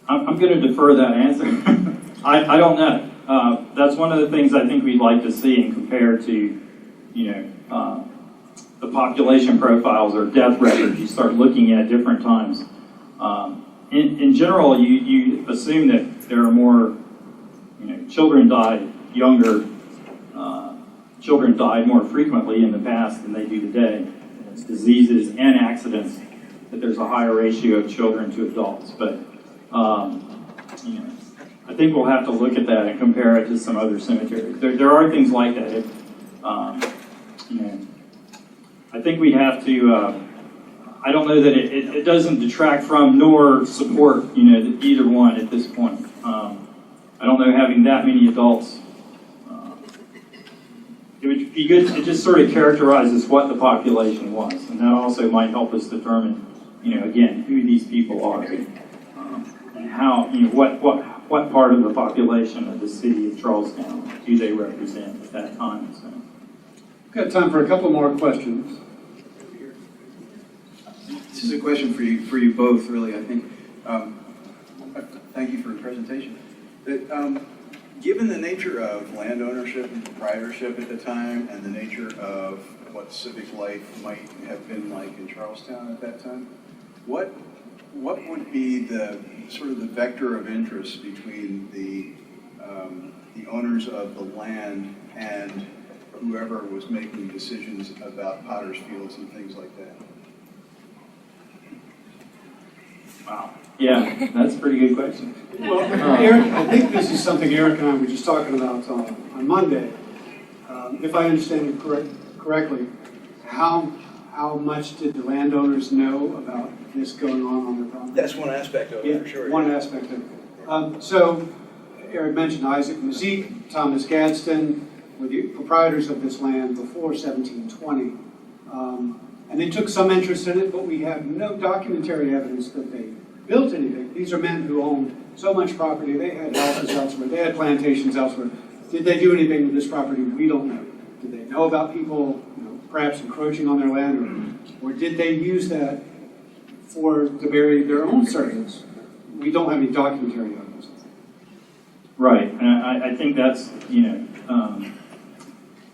I'm going to defer that answer. I don't know. That's one of the things I think we'd like to see and compare to, the population profiles or death records. You start looking at different times. In general, you assume that there are more, children died younger. Children died more frequently in the past than they do today. It's diseases and accidents that there's a higher ratio of children to adults. But I think we'll have to look at that and compare it to some other cemeteries. There are things like that. I think we have to I don't know that it doesn't detract from nor support, either one at this point. I don't know having that many adults. It would be good to just sort of characterizes what the population was, and that also might help us determine, again, who these people are, and how, what part of the population of the city of Charlestown do they represent at that time. So. Got time for a couple more questions. This is a question for you both, really, I think. Thank you for your presentation. Given the nature of land ownership and proprietorship at the time and the nature of what civic life might have been like in Charlestown at that time, what would be the sort of the vector of interest between the owners of the land and whoever was making decisions about potter's fields and things like that? Wow. Yeah, that's a pretty good question. Well, Eric, I think this is something Eric and I were just talking about on Monday. If I understand it correctly, how much did the landowners know about this going on their property? That's one aspect of it, for sure. One aspect of it. So, Eric mentioned Isaac Mazik, Thomas Gadsden were the proprietors of this land before 1720. And they took some interest in it, but we have no documentary evidence that they built anything. These are men who owned so much property. They had houses elsewhere. They had plantations elsewhere. Did they do anything with this property? We don't know. Did they know about people, perhaps encroaching on their land, or did they use that to bury their own servants? We don't have any documentary evidence. Right, and I think that's,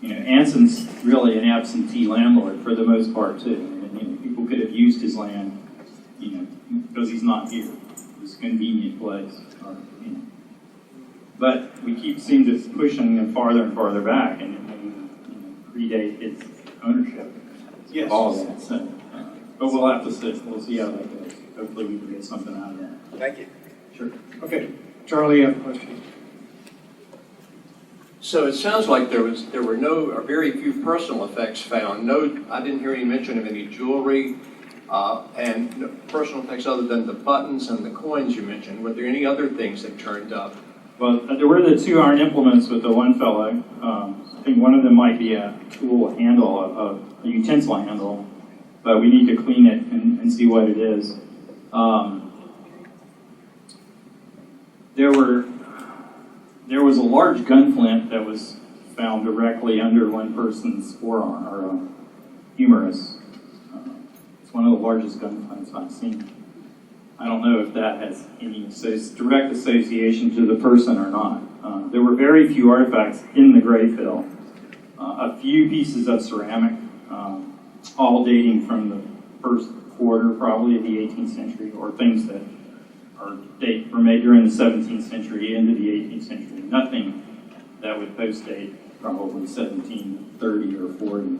Anson's really an absentee landlord for the most part too. And, people could have used his land, because he's not here. It's a convenient place. But we seem to pushing him farther and farther back and predate its ownership. Yes. All of that. So, but we'll have to see. We'll see how that goes. Hopefully we can get something out of that. Thank you. Sure. Okay. Charlie, you have a question? So it sounds like there were very few personal effects found. I didn't hear any mention of any jewelry and no personal effects other than the buttons and the coins you mentioned. Were there any other things that turned up? Well, there were the 2 iron implements with the one fellow. I think one of them might be a tool handle, a utensil handle, but we need to clean it and see what it is. There was a large gunflint that was found directly under one person's forearm, or humerus. It's one of the largest gunflints I've seen. I don't know if that has any direct association to the person or not. There were very few artifacts in the grave fill. A few pieces of ceramic, all dating from the first quarter, probably, of the 18th century, or things that were made during the 17th century into the 18th century. Nothing that would post-date probably 1730 or 40.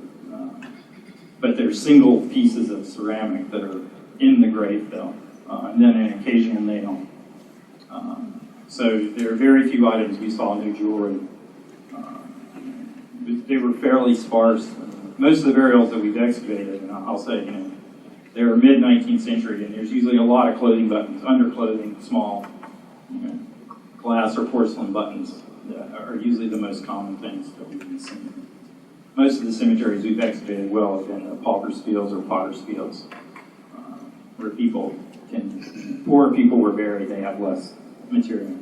But there's single pieces of ceramic that are in the grave fill, and then an occasional nail. So there are very few items. We saw no jewelry. They were fairly sparse. Most of the burials that we've excavated, and I'll say, they were mid-19th century, and there's usually a lot of clothing buttons, underclothing, small, glass or porcelain buttons that are usually the most common things that we've been seeing. Most of the cemeteries we've excavated well have been paupers' fields or potter's fields, where poorer people were buried. They have less material.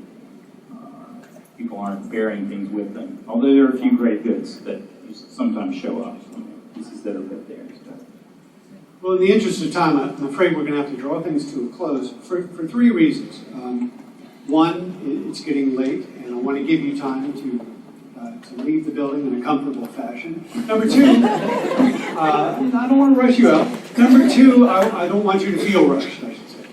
People aren't burying things with them, although there are a few great goods that sometimes show up, pieces that are right there. Well, in the interest of time, I'm afraid we're going to have to draw things to a close for 3 reasons. One, it's getting late, and I want to give you time to leave the building in a comfortable fashion. Number 2, I don't want to rush you out. Number 2, I don't want you to feel rushed, I should say.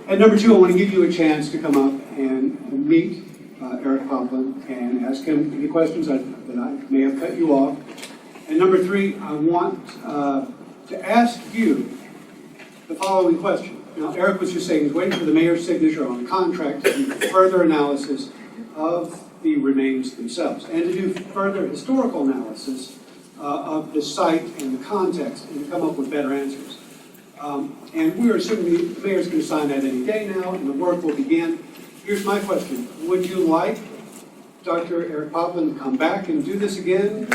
And number 2, I want to give you a chance to come up and meet Eric Poplin and ask him any questions that I may have cut you off. And number 3, I want to ask you the following question. Now, Eric was just saying he's waiting for the mayor's signature on a contract to do further analysis of the remains themselves and to do further historical analysis of the site and the context and to come up with better answers. And we are certainly, the mayor's going to sign that any day now, and the work will begin. Here's my question. Would you like Dr. Eric Poplin to come back and do this again?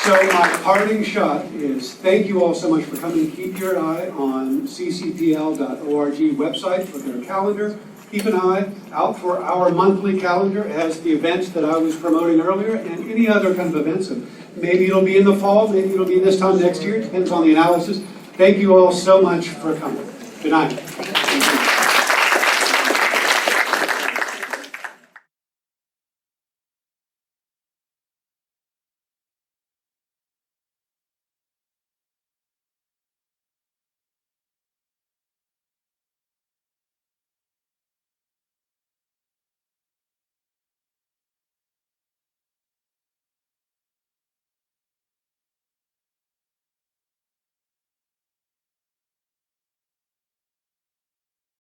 So my parting shot is thank you all so much for coming. Keep your eye on ccpl.org website for their calendar. Keep an eye out for our monthly calendar. It has the events that I was promoting earlier and any other kind of events. And maybe it'll be in the fall, maybe it'll be this time next year. It depends on the analysis. Thank you all so much for coming. Good night.